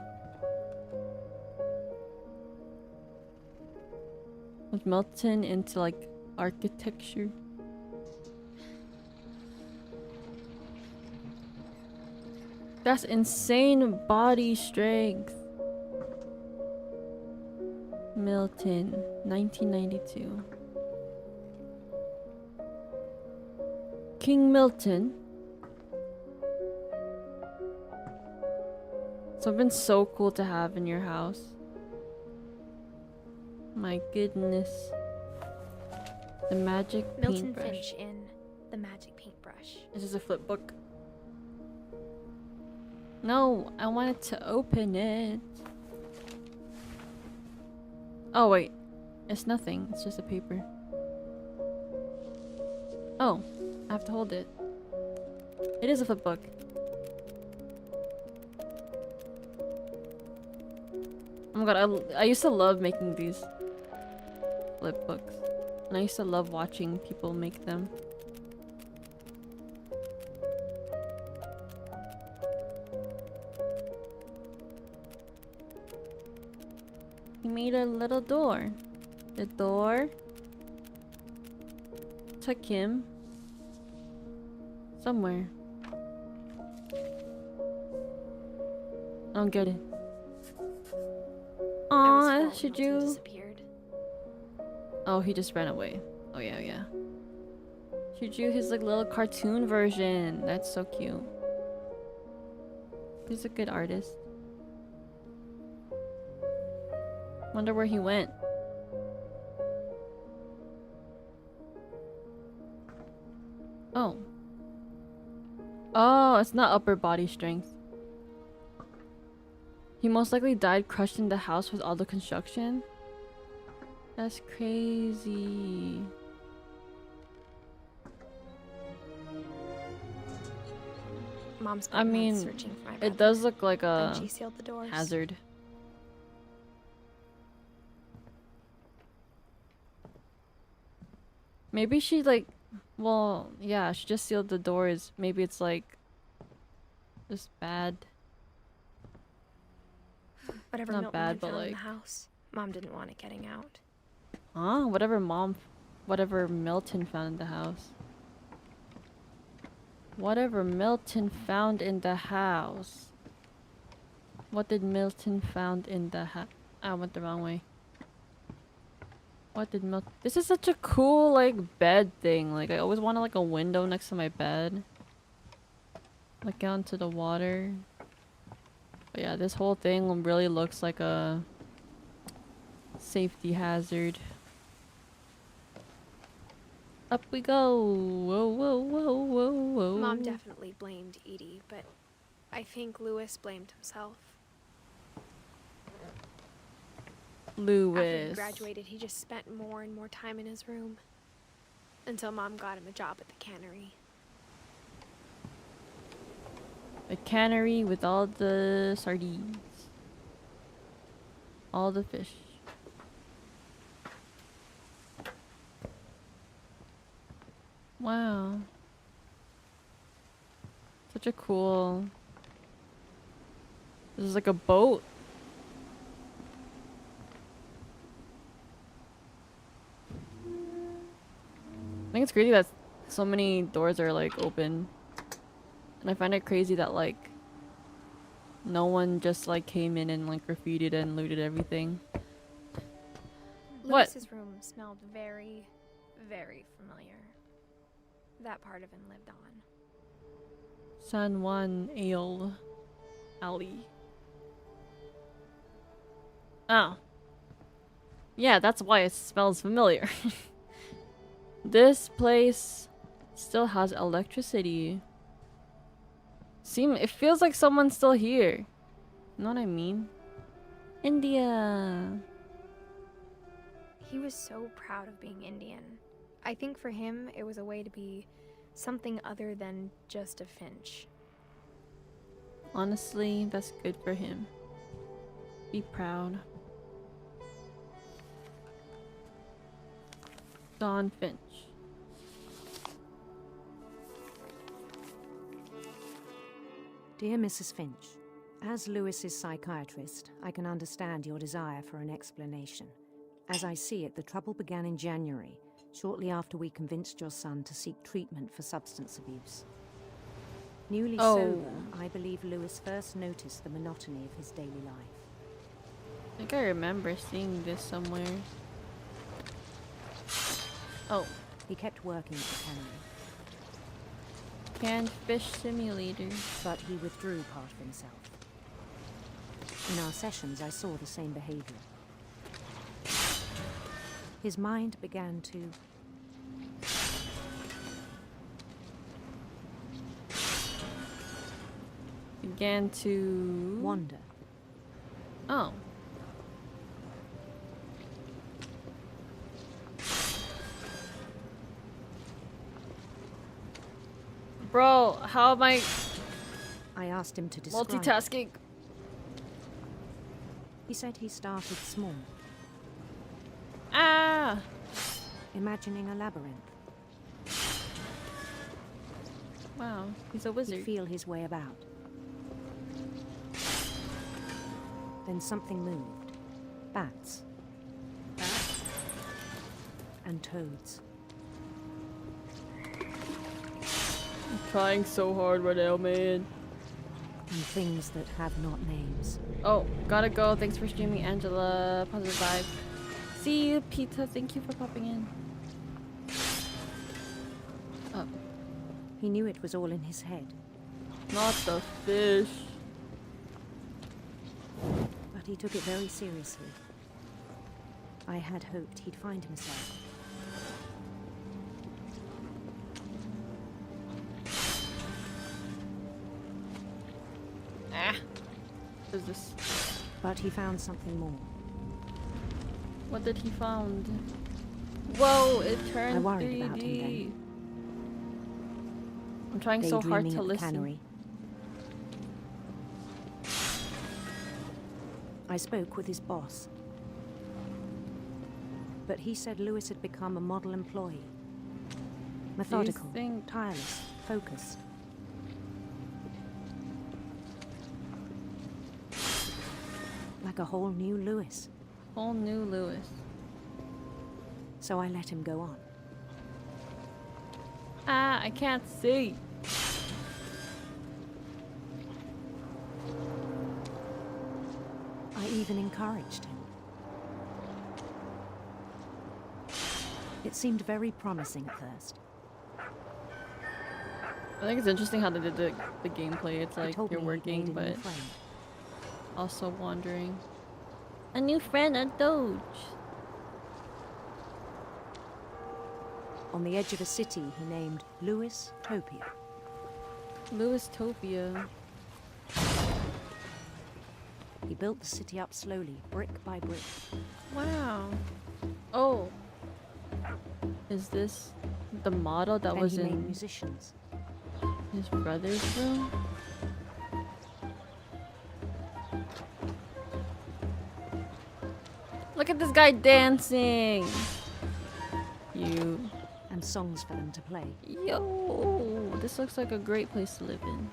Was Milton into like architecture? That's insane body strength. Milton, 1992. King Milton. Something so cool to have in your house. My goodness. The magic Milton paintbrush. Finch in The Magic Paintbrush. This is a flip book. No, I wanted to open it. Oh wait, it's nothing. It's just a paper. Oh, I have to hold it. It is a flip book. Oh my god, I used to love making these flip books. And I used to love watching people make them. He made a little door. The door took him somewhere. I don't get it. Aw, should you? Disappeared. Oh, he just ran away. Oh yeah, yeah. She drew his like little cartoon version. That's so cute. He's a good artist. Wonder where he went. Oh. Oh, it's not upper body strength. He most likely died crushed in the house with all the construction. That's crazy. Mom's I mean, searching for my brother. it does look like a Then she sealed the doors. hazard. Maybe she like, well, yeah, she just sealed the doors. Maybe it's like just bad. Whatever Not Milton bad, had but found in like, the house, Mom didn't want it getting out. huh? Whatever Milton found in the house. Whatever Milton found in the house. What did Milton found in the house? I went the wrong way. What did Milton... This is such a cool, like, bed thing. Like, I always wanted, like, a window next to my bed. Look out into the water. But yeah, this whole thing really looks like a safety hazard. Up we go. Whoa, whoa, whoa, whoa, whoa. Mom definitely blamed Edie, but I think Lewis blamed himself. After he Lewis. graduated, he just spent more and more time in his room. Until Mom got him a job at the cannery. A cannery with all the sardines. All the fish. Wow. Such a cool... This is like a boat. I think it's crazy that so many doors are like open. And I find it crazy that like no one just like came in and like graffitied and looted everything. What? Lewis's room smelled very, very familiar. That part of him lived on. San Juan Ale Alley. Oh. Yeah, that's why it smells familiar. This place still has electricity. It feels like someone's still here. You know what I mean? India. He was so proud of being Indian. I think for him, it was a way to be something other than just a Finch. Honestly, that's good for him. Be proud. Don Finch. Dear Mrs. Finch, as Lewis's psychiatrist, I can understand your desire for an explanation. As I see it, the trouble began in January, shortly after we convinced your son to seek treatment for substance abuse. Newly sober, I believe Lewis first noticed the monotony of his daily life. I think I remember seeing this somewhere. Oh. He kept working at the cannery. Canned fish simulator. But he withdrew part of himself. In our sessions, I saw the same behavior. His mind began to... wander. Oh. Bro, how am I asked him to describe multitasking? He said he started small. Ah! Imagining a labyrinth. Wow, he's a wizard. He'd feel his way about. Then something moved. Bats. And toads. I'm trying so hard right now, man. And things that have not names. Oh, gotta go. Thanks for streaming, Angela. Positive vibe. See you, Pizza. Thank you for popping in. Oh. He knew it was all in his head. Not the fish. But he took it very seriously. I had hoped he'd find himself. What is this? But he found something more. What did he found? Whoa, it turned I worried 3D. about him then. I'm trying so hard to at the listen. cannery. I spoke with his boss. But he said Lewis had become a model employee. Methodical, tireless, focused. Like a whole new Lewis. Whole new Lewis. So I let him go on. Ah, I can't see. I even encouraged him. It seemed very promising at first. I think it's interesting how they did the gameplay. It's like you're working, but also wandering. A new friend, a Doge. On the edge of a city he named Lewis-topia. Lewis-topia. He He built the city up slowly, brick by brick. Wow. Oh. Is this the model that Then was he made in musicians. his brother's room? Look at this guy dancing. You. And songs for them to play. Yo, this looks like a great place to live in.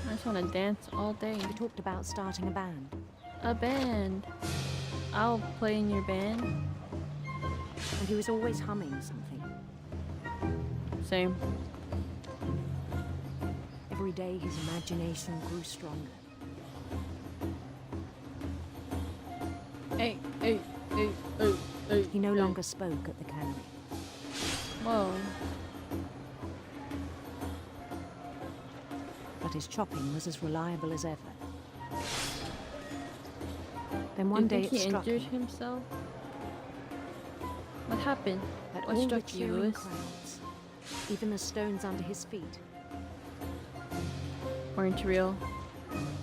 I just want to dance all day. He talked about starting a band. A band. I'll play in your band. And he was always humming something. Same. Every day his imagination grew stronger. Hey. He no longer spoke at the cannery. Whoa. But his chopping was as reliable as ever. Then Do one you day think it he struck injured him himself? What happened? that What all the struck you, cheering Lewis? crowds, even the stones under his feet, Weren't real?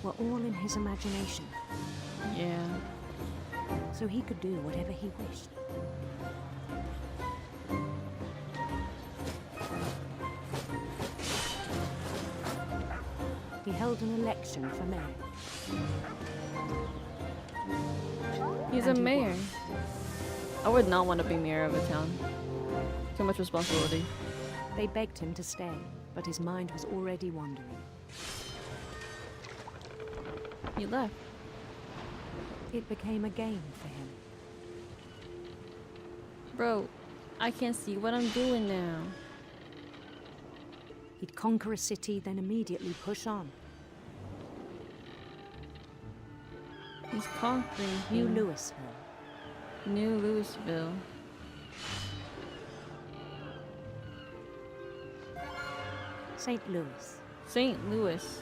were all in his imagination. Yeah. So he could do whatever he wished. He held an election for mayor. He's And a he mayor. won. I would not want to be mayor of a town. Too much responsibility. They begged him to stay, but his mind was already wandering. He left. It became a game for him. Bro, I can't see what I'm doing now. He'd conquer a city, then immediately push on. He's conquering New things. Louisville. New Louisville. St. Louis. St. Louis.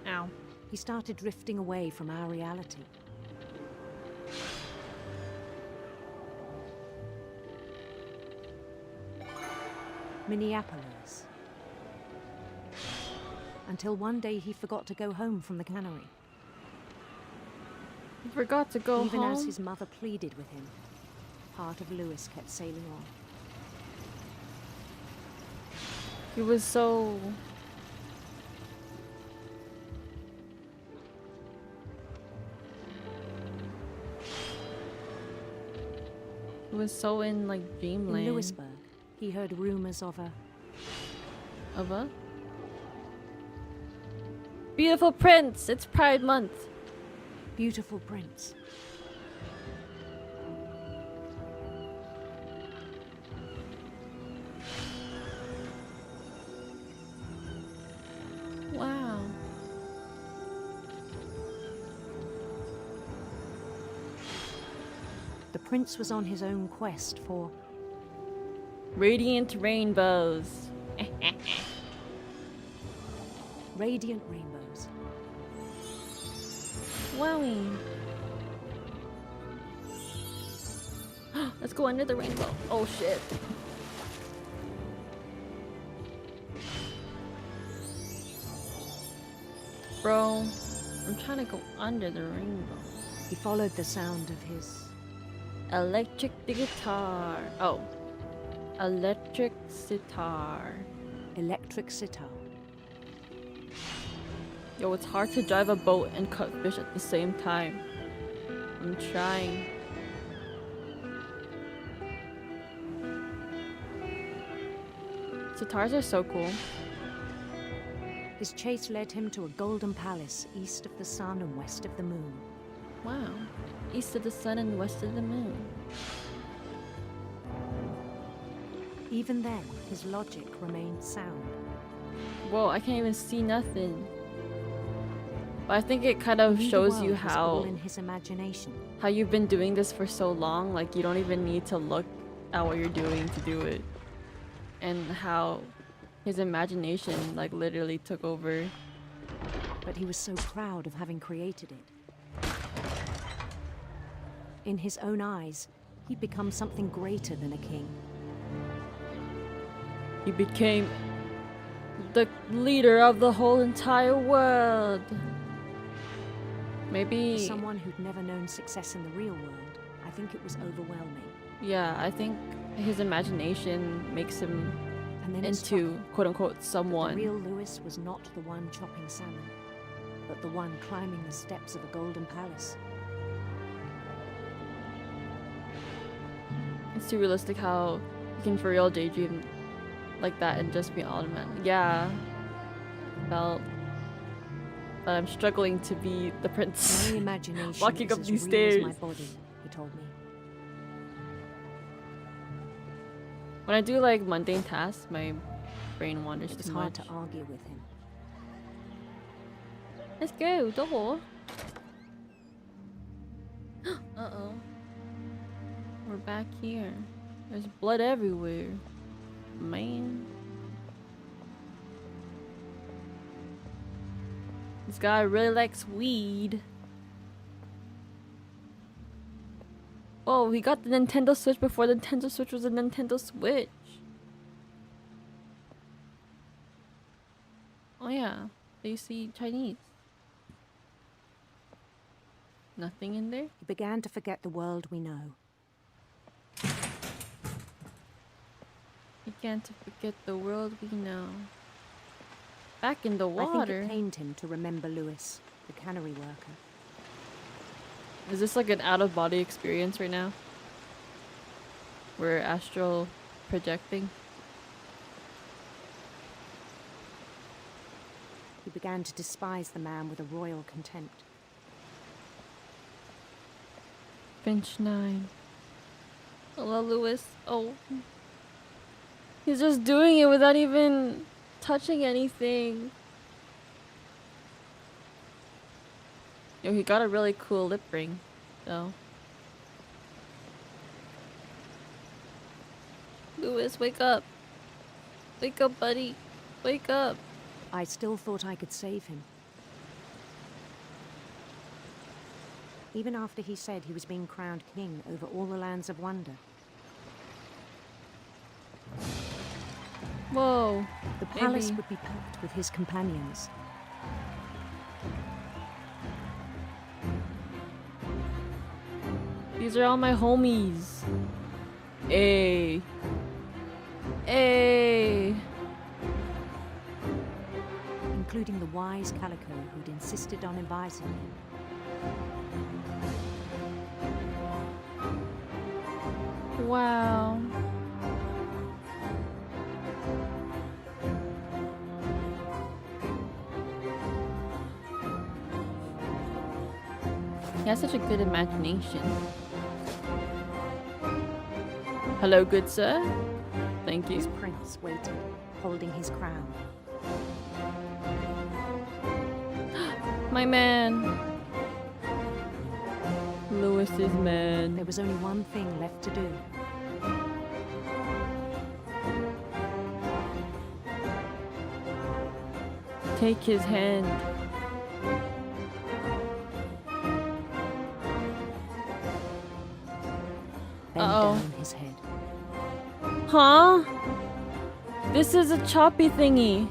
Ow. He started drifting away from our reality. Minneapolis. Until one day he forgot to go home from the cannery. He forgot to go Even home. as his mother pleaded with him, part of Lewis kept sailing on. He was so... He was so in like dreamland. In Lewisburg, he heard rumors of a Of a beautiful prince. It's Pride Month. beautiful prince. Wow. The prince was on his own quest for Radiant rainbows. radiant rainbows. Wowie. Let's go under the rainbow. Oh shit. Bro, I'm trying to go under the rainbow. He followed the sound of his Electric the guitar. Oh. Electric sitar. electric sitar. Yo, it's hard to drive a boat and cut fish at the same time. I'm trying. Sitars are so cool. His chase led him to a golden palace east of the sun and west of the moon. Wow. East of the sun and west of the moon. Even then, his logic remained sound. Whoa, I can't even see nothing. But I think it kind of He knew the shows world you was all how in his imagination. you've been doing this for so long. Like, you don't even need to look at what you're doing to do it. And how his imagination, like, literally took over. But he was so proud of having created it. In his own eyes, he'd become something greater than a king. He became The leader of the whole entire world. For Maybe. someone who'd never known success in the real world, I think it was overwhelming. Yeah, I think his imagination makes him And then it struck into him quote unquote that the someone. real Lewis was not the one chopping salmon, but the one climbing the steps of a golden palace. It's too realistic how you can for real daydream like that and just be automatic. Yeah. Felt. But I'm struggling to be the prince. My imagination Walking is up as these real stairs. as my body, he told me. When I do like mundane tasks, my brain wanders It was too hard much. to argue with him. Let's go, door. Uh-oh. We're back here. There's blood everywhere. Man. This guy really likes weed. Oh, he got the Nintendo Switch before the Nintendo Switch was a Nintendo Switch. Oh yeah, they see Chinese. Nothing in there? He began to forget the world we know. Began to forget the world we know. Back in the I think water. it pained him to remember Lewis, the cannery worker. Is this like an out-of-body experience right now? We're astral projecting. He began to despise the man with a royal contempt. Finch 9. Hello, Lewis. Oh. He's just doing it without even touching anything. Yo, he got a really cool lip ring, though. Lewis, wake up. Wake up, buddy. Wake up. I still thought I could save him. Even after he said he was being crowned king over all the lands of wonder. Whoa. The palace Maybe. would be packed with his companions. These are all my homies. Hey. Hey. Including the wise Calico who'd insisted on advising him. Wow. He has such a good imagination. Hello, good sir. Thank His you. prince waited, holding his crown. My man. Lewis's man. There was only one thing left to do. Take his hand. Bend Uh-oh. down his head. Huh? This is a choppy thingy.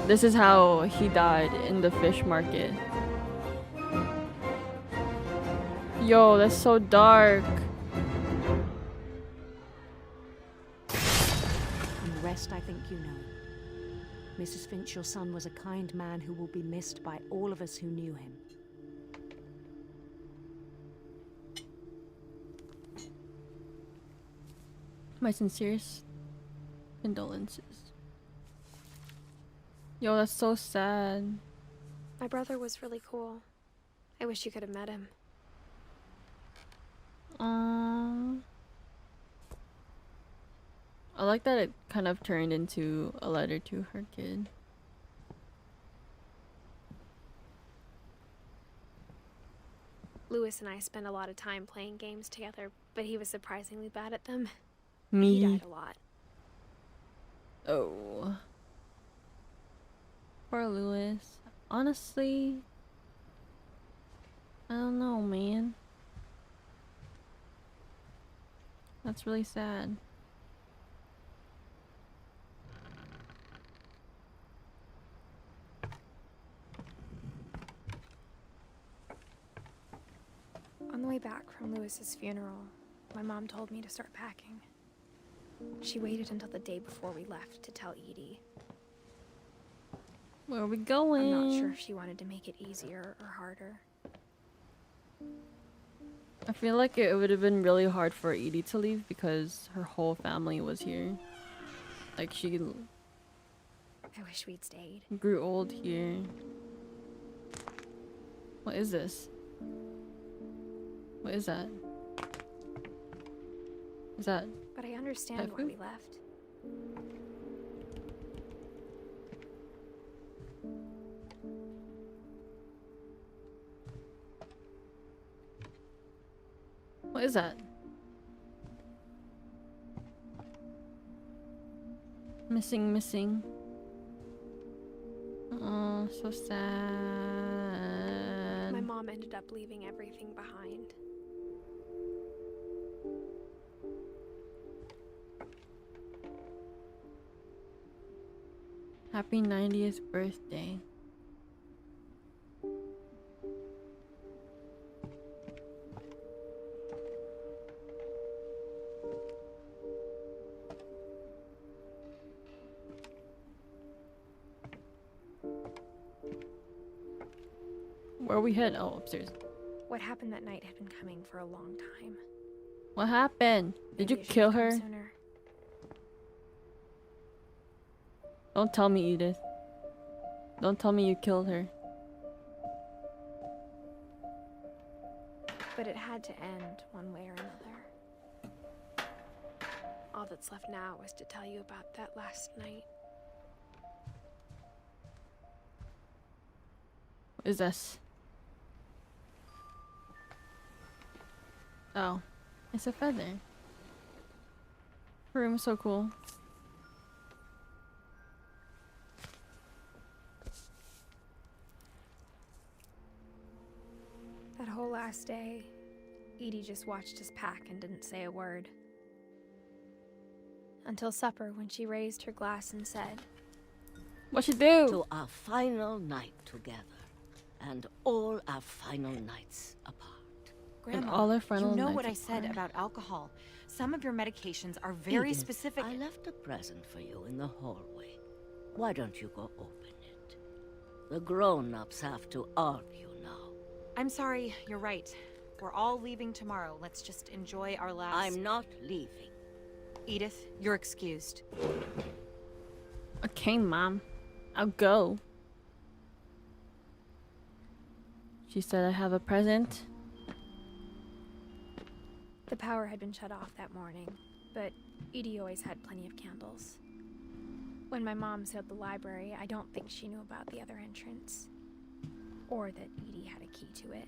This is how he died in the fish market. Yo, that's so dark. And the rest I think you know. Mrs. Finch, your son was a kind man who will be missed by all of us who knew him. My sincerest condolences. Yo, that's so sad. My brother was really cool. I wish you could have met him. I like that it kind of turned into a letter to her kid. Lewis and I spent a lot of time playing games together, but he was surprisingly bad at them. Me. He died a lot. Oh. Poor Lewis. Honestly, I don't know, man. That's really sad. On the way back from Lewis's funeral, my mom told me to start packing. She waited until the day before we left to tell Edie. Where are we going? I'm not sure if she wanted to make it easier or harder. I feel like it would have been really hard for Edie to leave because her whole family was here. Like, she I wish we'd stayed. grew old here. What is this? What is that? Is that? But I understand why we left. What is that? Missing. Oh, so sad. My mom ended up leaving everything behind. Happy 90th birthday. Where we head? Oh, upstairs. What happened that night had been coming for a long time. What happened? Did you Maybe I should've kill come her? sooner. Don't tell me, Edith. Don't tell me you killed her. But it had to end one way or another. All that's left now is to tell you about that last night. What is this? Oh, it's a feather. Her room is so cool. That whole last day, Edie just watched us pack and didn't say a word. Until supper, when she raised her glass and said, "What you do?" To our final night together, and all our final nights apart. And all our final you know nights what I said apart. about alcohol. Some of your medications are very Edith, specific. I left a present for you in the hallway. Why don't you go open it? The grown-ups have to argue now. I'm sorry, you're right. We're all leaving tomorrow. Let's just enjoy our last... I'm not leaving. Edith, you're excused. Okay, Mom. I'll go. She said I have a present. the power had been shut off that morning, but Edie always had plenty of candles. When my mom sealed the library, I don't think she knew about the other entrance. Or that Edie had a key to it.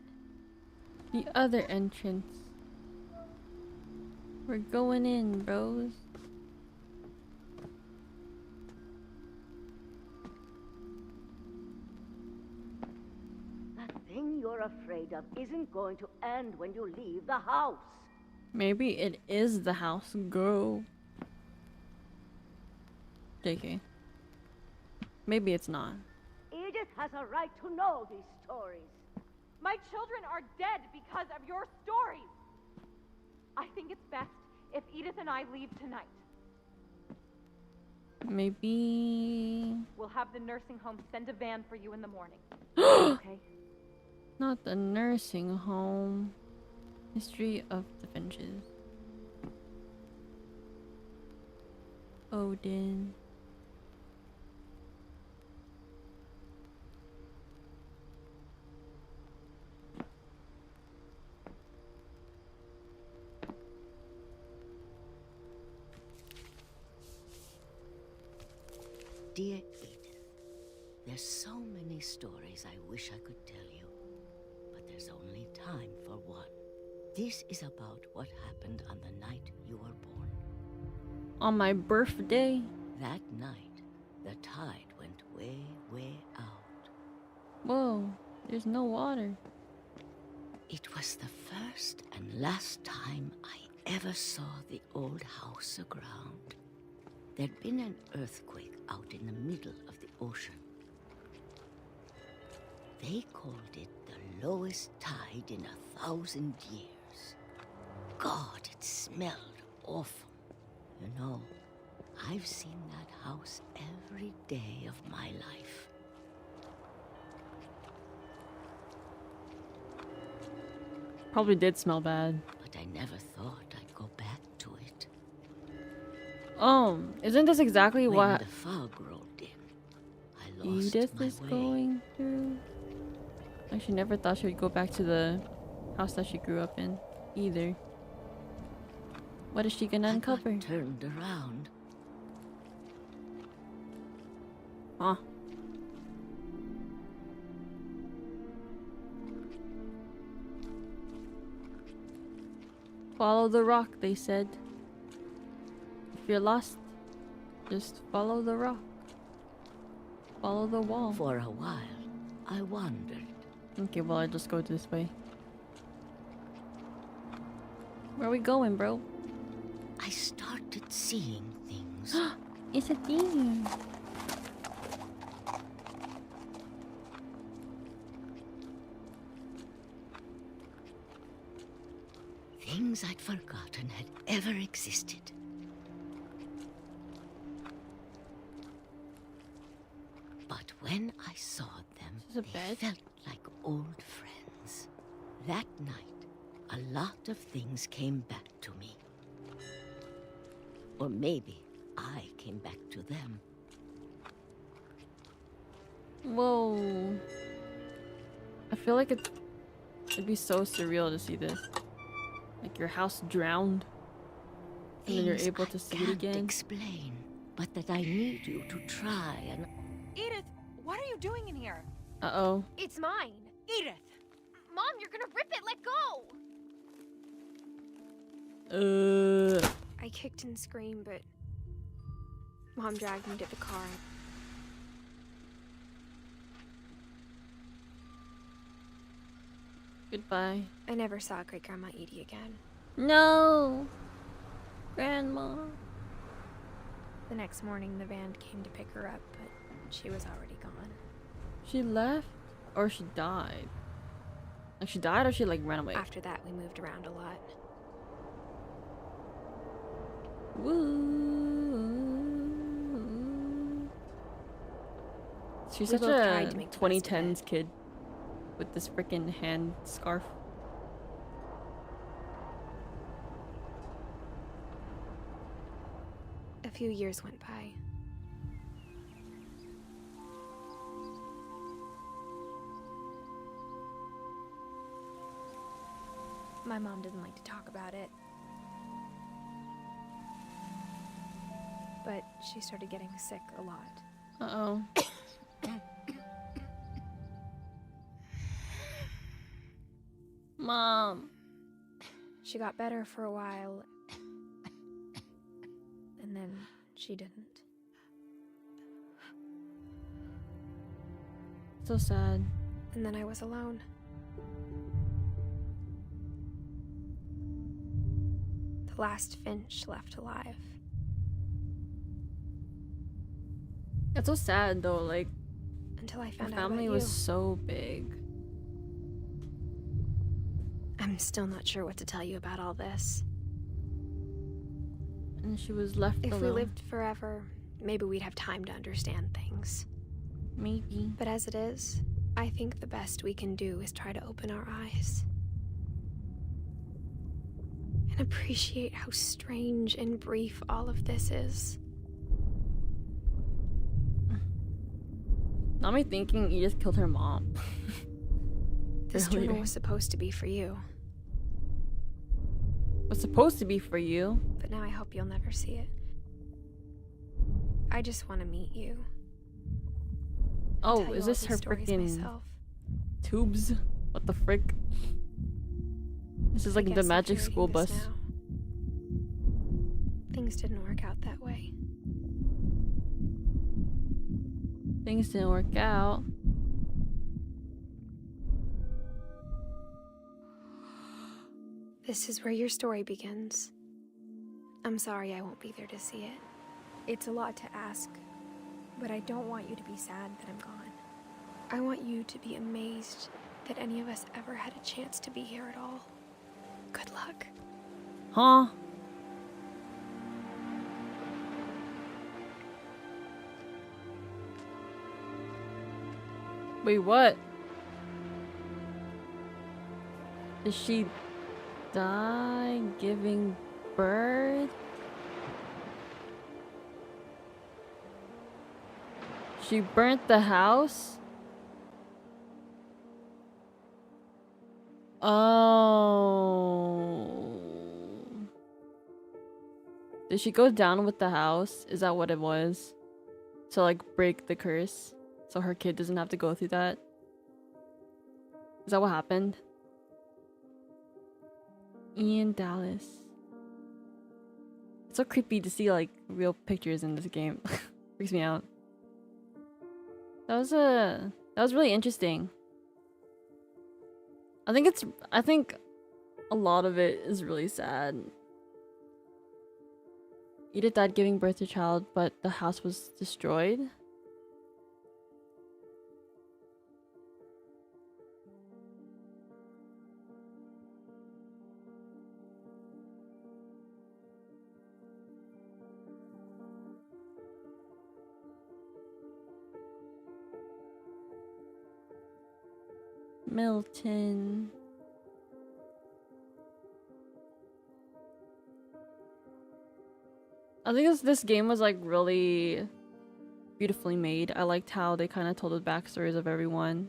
The other entrance. We're going in, bros. That thing you're afraid of isn't going to end when you leave the house. Maybe it is the house. Go. JK. Maybe it's not. Edith has a right to know these stories. My children are dead because of your stories. I think it's best if Edith and I leave tonight. Maybe... We'll have the nursing home send a van for you in the morning. Okay? Not the nursing home. History of the Finches. Odin. Dear Edith, there's so many stories I wish I could tell you, but there's only time for one. This is about what happened on the night you were born. On my birthday? That night, the tide went way, way out. Whoa, there's no water. It was the first and last time I ever saw the old house aground. There'd been an earthquake out in the middle of the ocean. They called it the lowest tide in 1,000 years. God, it smelled awful. You know, I've seen that house every day of my life. Probably did smell bad. But I never thought I'd go back to it. Isn't this exactly When what the fog rolled in, I lost Edith my is way. going through? Like, she never thought she would go back to the house that she grew up in, either. What is she gonna uncover? I got turned around. Huh. Follow the rock, they said. If you're lost, just follow the rock. Follow the wall. For a while, I wandered. Okay, well, I just go this way. Where are we going, bro? I started seeing things. It's a thing. Things I'd forgotten had ever existed. But when I saw them, they felt like old friends. That night, a lot of things came back to me. Or maybe I came back to them. Whoa. I feel like it'd be so surreal to see this. Like your house drowned. And then you're Things able I to see it can't again. explain, but that I need you to try and... Edith, what are you doing in here? Uh-oh. It's mine. Edith! Mom, you're gonna rip it. Let go. I kicked and screamed, but Mom dragged me to the car. Goodbye. I never saw Great Grandma Edie again. No! Grandma. The next morning, the van came to pick her up, but she was already gone. She left? Or she died? Like she died or she like ran away? After that, we moved around a lot. Woo. She's We such both a tried to make the best of 2010s kid with this freaking hand scarf. A few years went by. My mom doesn't like to talk about it. But she started getting sick a lot. Uh-oh. Mom. She got better for a while. And then she didn't. So sad. And then I was alone. The last Finch left alive. That's so sad though, like Until I her found out family about was you. so big. I'm still not sure what to tell you about all this. And she was left If alone. we lived forever, maybe we'd have time to understand things. Maybe. But as it is, I think the best we can do is try to open our eyes. And appreciate how strange and brief all of this is. Not me thinking Edith killed her mom. This Earlier. journal was supposed to be for you. Was supposed to be for you. But now I hope you'll never see it. I just want to meet you. Oh, Tell you is all this these her stories freaking myself. tubes? What the frick? This is I like the guess magic after school reading this bus. now, things didn't work out that way. Things didn't work out. This is where your story begins. I'm sorry I won't be there to see it. It's a lot to ask, but I don't want you to be sad that I'm gone. I want you to be amazed that any of us ever had a chance to be here at all. Good luck. Huh? Wait, what? Did she die giving birth? She burnt the house? Oh. Did she go down with the house? Is that what it was? To like break the curse so her kid doesn't have to go through that? Is that what happened? Ian Dallas. It's so creepy to see like real pictures in this game. Freaks me out. That was really interesting. I think a lot of it is really sad. Edith died giving birth to a child, but the house was destroyed. Milton. I think this game was like really beautifully made. I liked how they kind of told the backstories of everyone.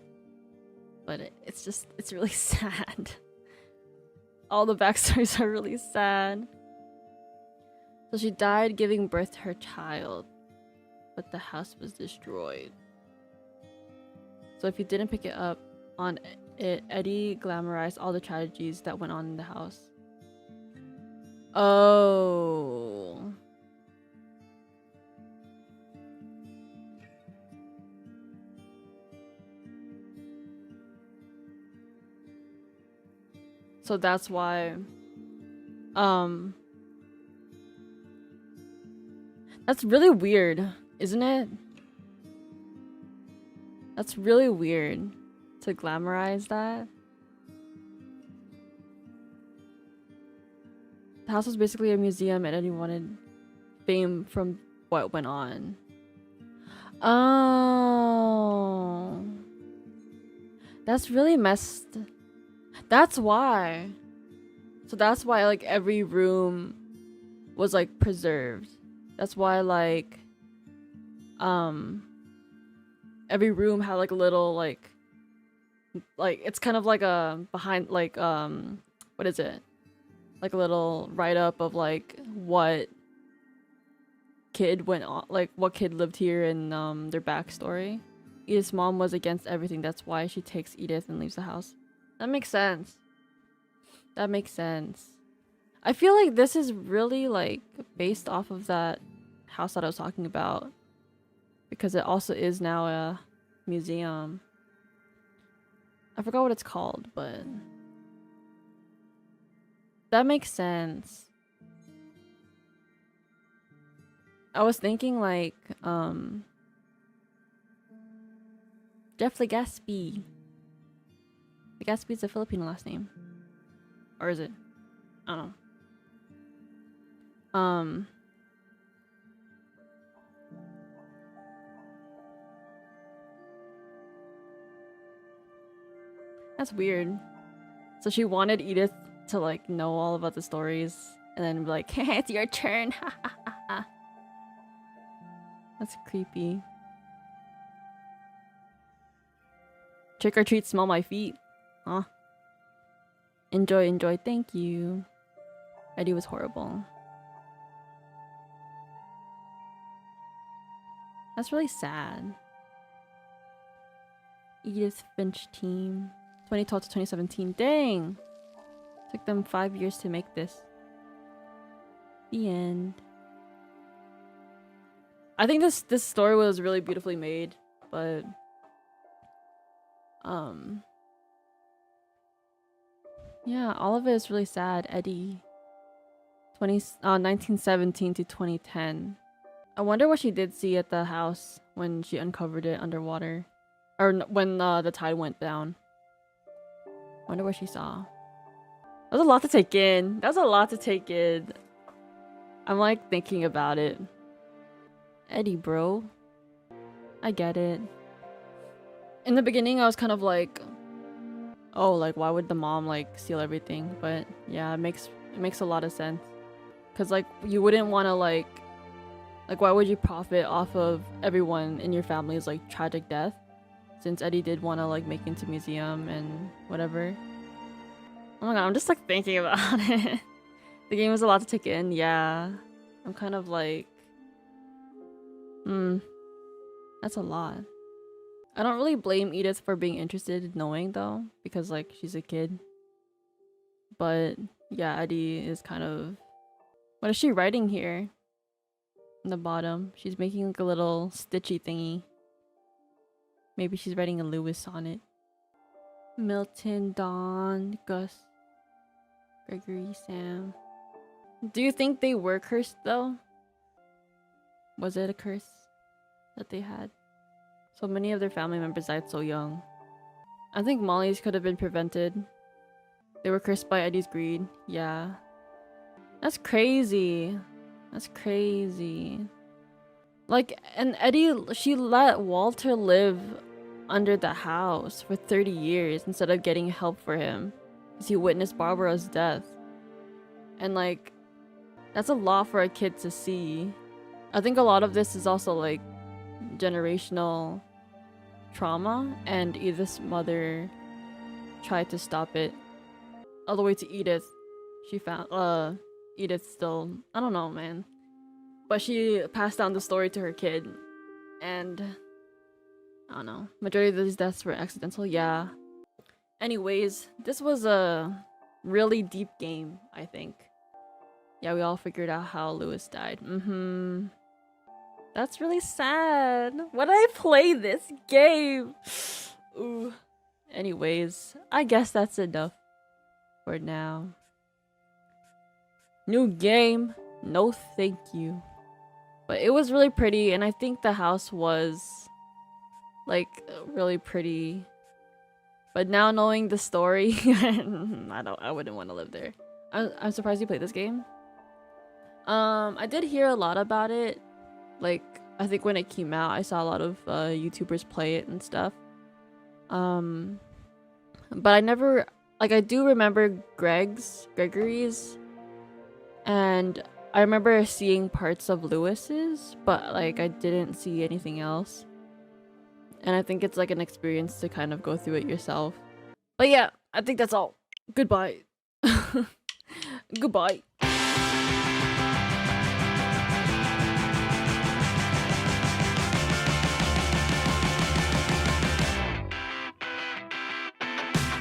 But it's really sad. All the backstories are really sad. So she died giving birth to her child, but the house was destroyed. So if you didn't pick it up on it, Eddie glamorized all the tragedies that went on in the house. Oh. So that's why, that's really weird, isn't it? That's really weird to glamorize that. The house was basically a museum and Eddie wanted fame from what went on. Oh. That's really messed. That's why. So that's why like every room was like preserved. That's why like every room had like a little like it's kind of like a behind like what is it? Like a little write-up of like what kid went on, like what kid lived here and their backstory. Edith's mom was against everything. That's why she takes Edith and leaves the house. That makes sense. That makes sense. I feel like this is really like based off of that house that I was talking about, because it also is now a museum. I forgot what it's called, but that makes sense. I was thinking like Jeff Legaspi. Legaspi is a Filipino last name. Or is it? I don't know. That's weird. So she wanted Edith to like know all about the stories and then be like, hey, it's your turn. That's creepy. Trick or treat, smell my feet. Huh? Enjoy, enjoy, thank you. Eddie was horrible. That's really sad. Edith Finch team. 2012 to 2017. Dang! Took them 5 years to make this. The end. I think this story was really beautifully made, but yeah, all of it is really sad. Eddie. 1917 to 2010. I wonder what she did see at the house when she uncovered it underwater. Or when the tide went down. Wonder what she saw. That was a lot to take in. That was a lot to take in. I'm like thinking about it. Eddie, bro. I get it. In the beginning, I was kind of like, oh, like why would the mom like steal everything? But yeah, it makes a lot of sense. Cause like you wouldn't want to like why would you profit off of everyone in your family's like tragic death? Since Eddie did want to like make it into museum and whatever. Oh my god, I'm just like thinking about it. The game was a lot to take in. Yeah, I'm kind of like, that's a lot. I don't really blame Edith for being interested in knowing though, because like she's a kid. But yeah, Eddie is kind of, what is she writing here? In the bottom, she's making like a little stitchy thingy. Maybe she's writing a Lewis on it. Milton, Dawn, Gus, Gregory, Sam. Do you think they were cursed though? Was it a curse that they had? So many of their family members died so young. I think Molly's could have been prevented. They were cursed by Eddie's greed. Yeah. That's crazy. That's crazy. Like, and Eddie, she let Walter live under the house for 30 years instead of getting help for him. Because he witnessed Barbara's death. And like, that's a lot for a kid to see. I think a lot of this is also like generational trauma, and Edith's mother tried to stop it. All the way to Edith. She found, Edith still, I don't know, man. But she passed down the story to her kid. And I don't know. Majority of these deaths were accidental, yeah. Anyways, this was a really deep game, I think. Yeah, we all figured out how Lewis died. That's really sad. Why did I play this game? Ooh. Anyways, I guess that's enough for now. New game. No thank you. But it was really pretty, and I think the house was like really pretty. But now knowing the story, I wouldn't want to live there. I'm surprised you played this game. I did hear a lot about it. Like, I think when it came out, I saw a lot of YouTubers play it and stuff. But I never, like, I do remember Gregory's, and I remember seeing parts of Lewis's, but like I didn't see anything else. And I think it's like an experience to kind of go through it yourself. But yeah, I think that's all. Goodbye. Goodbye.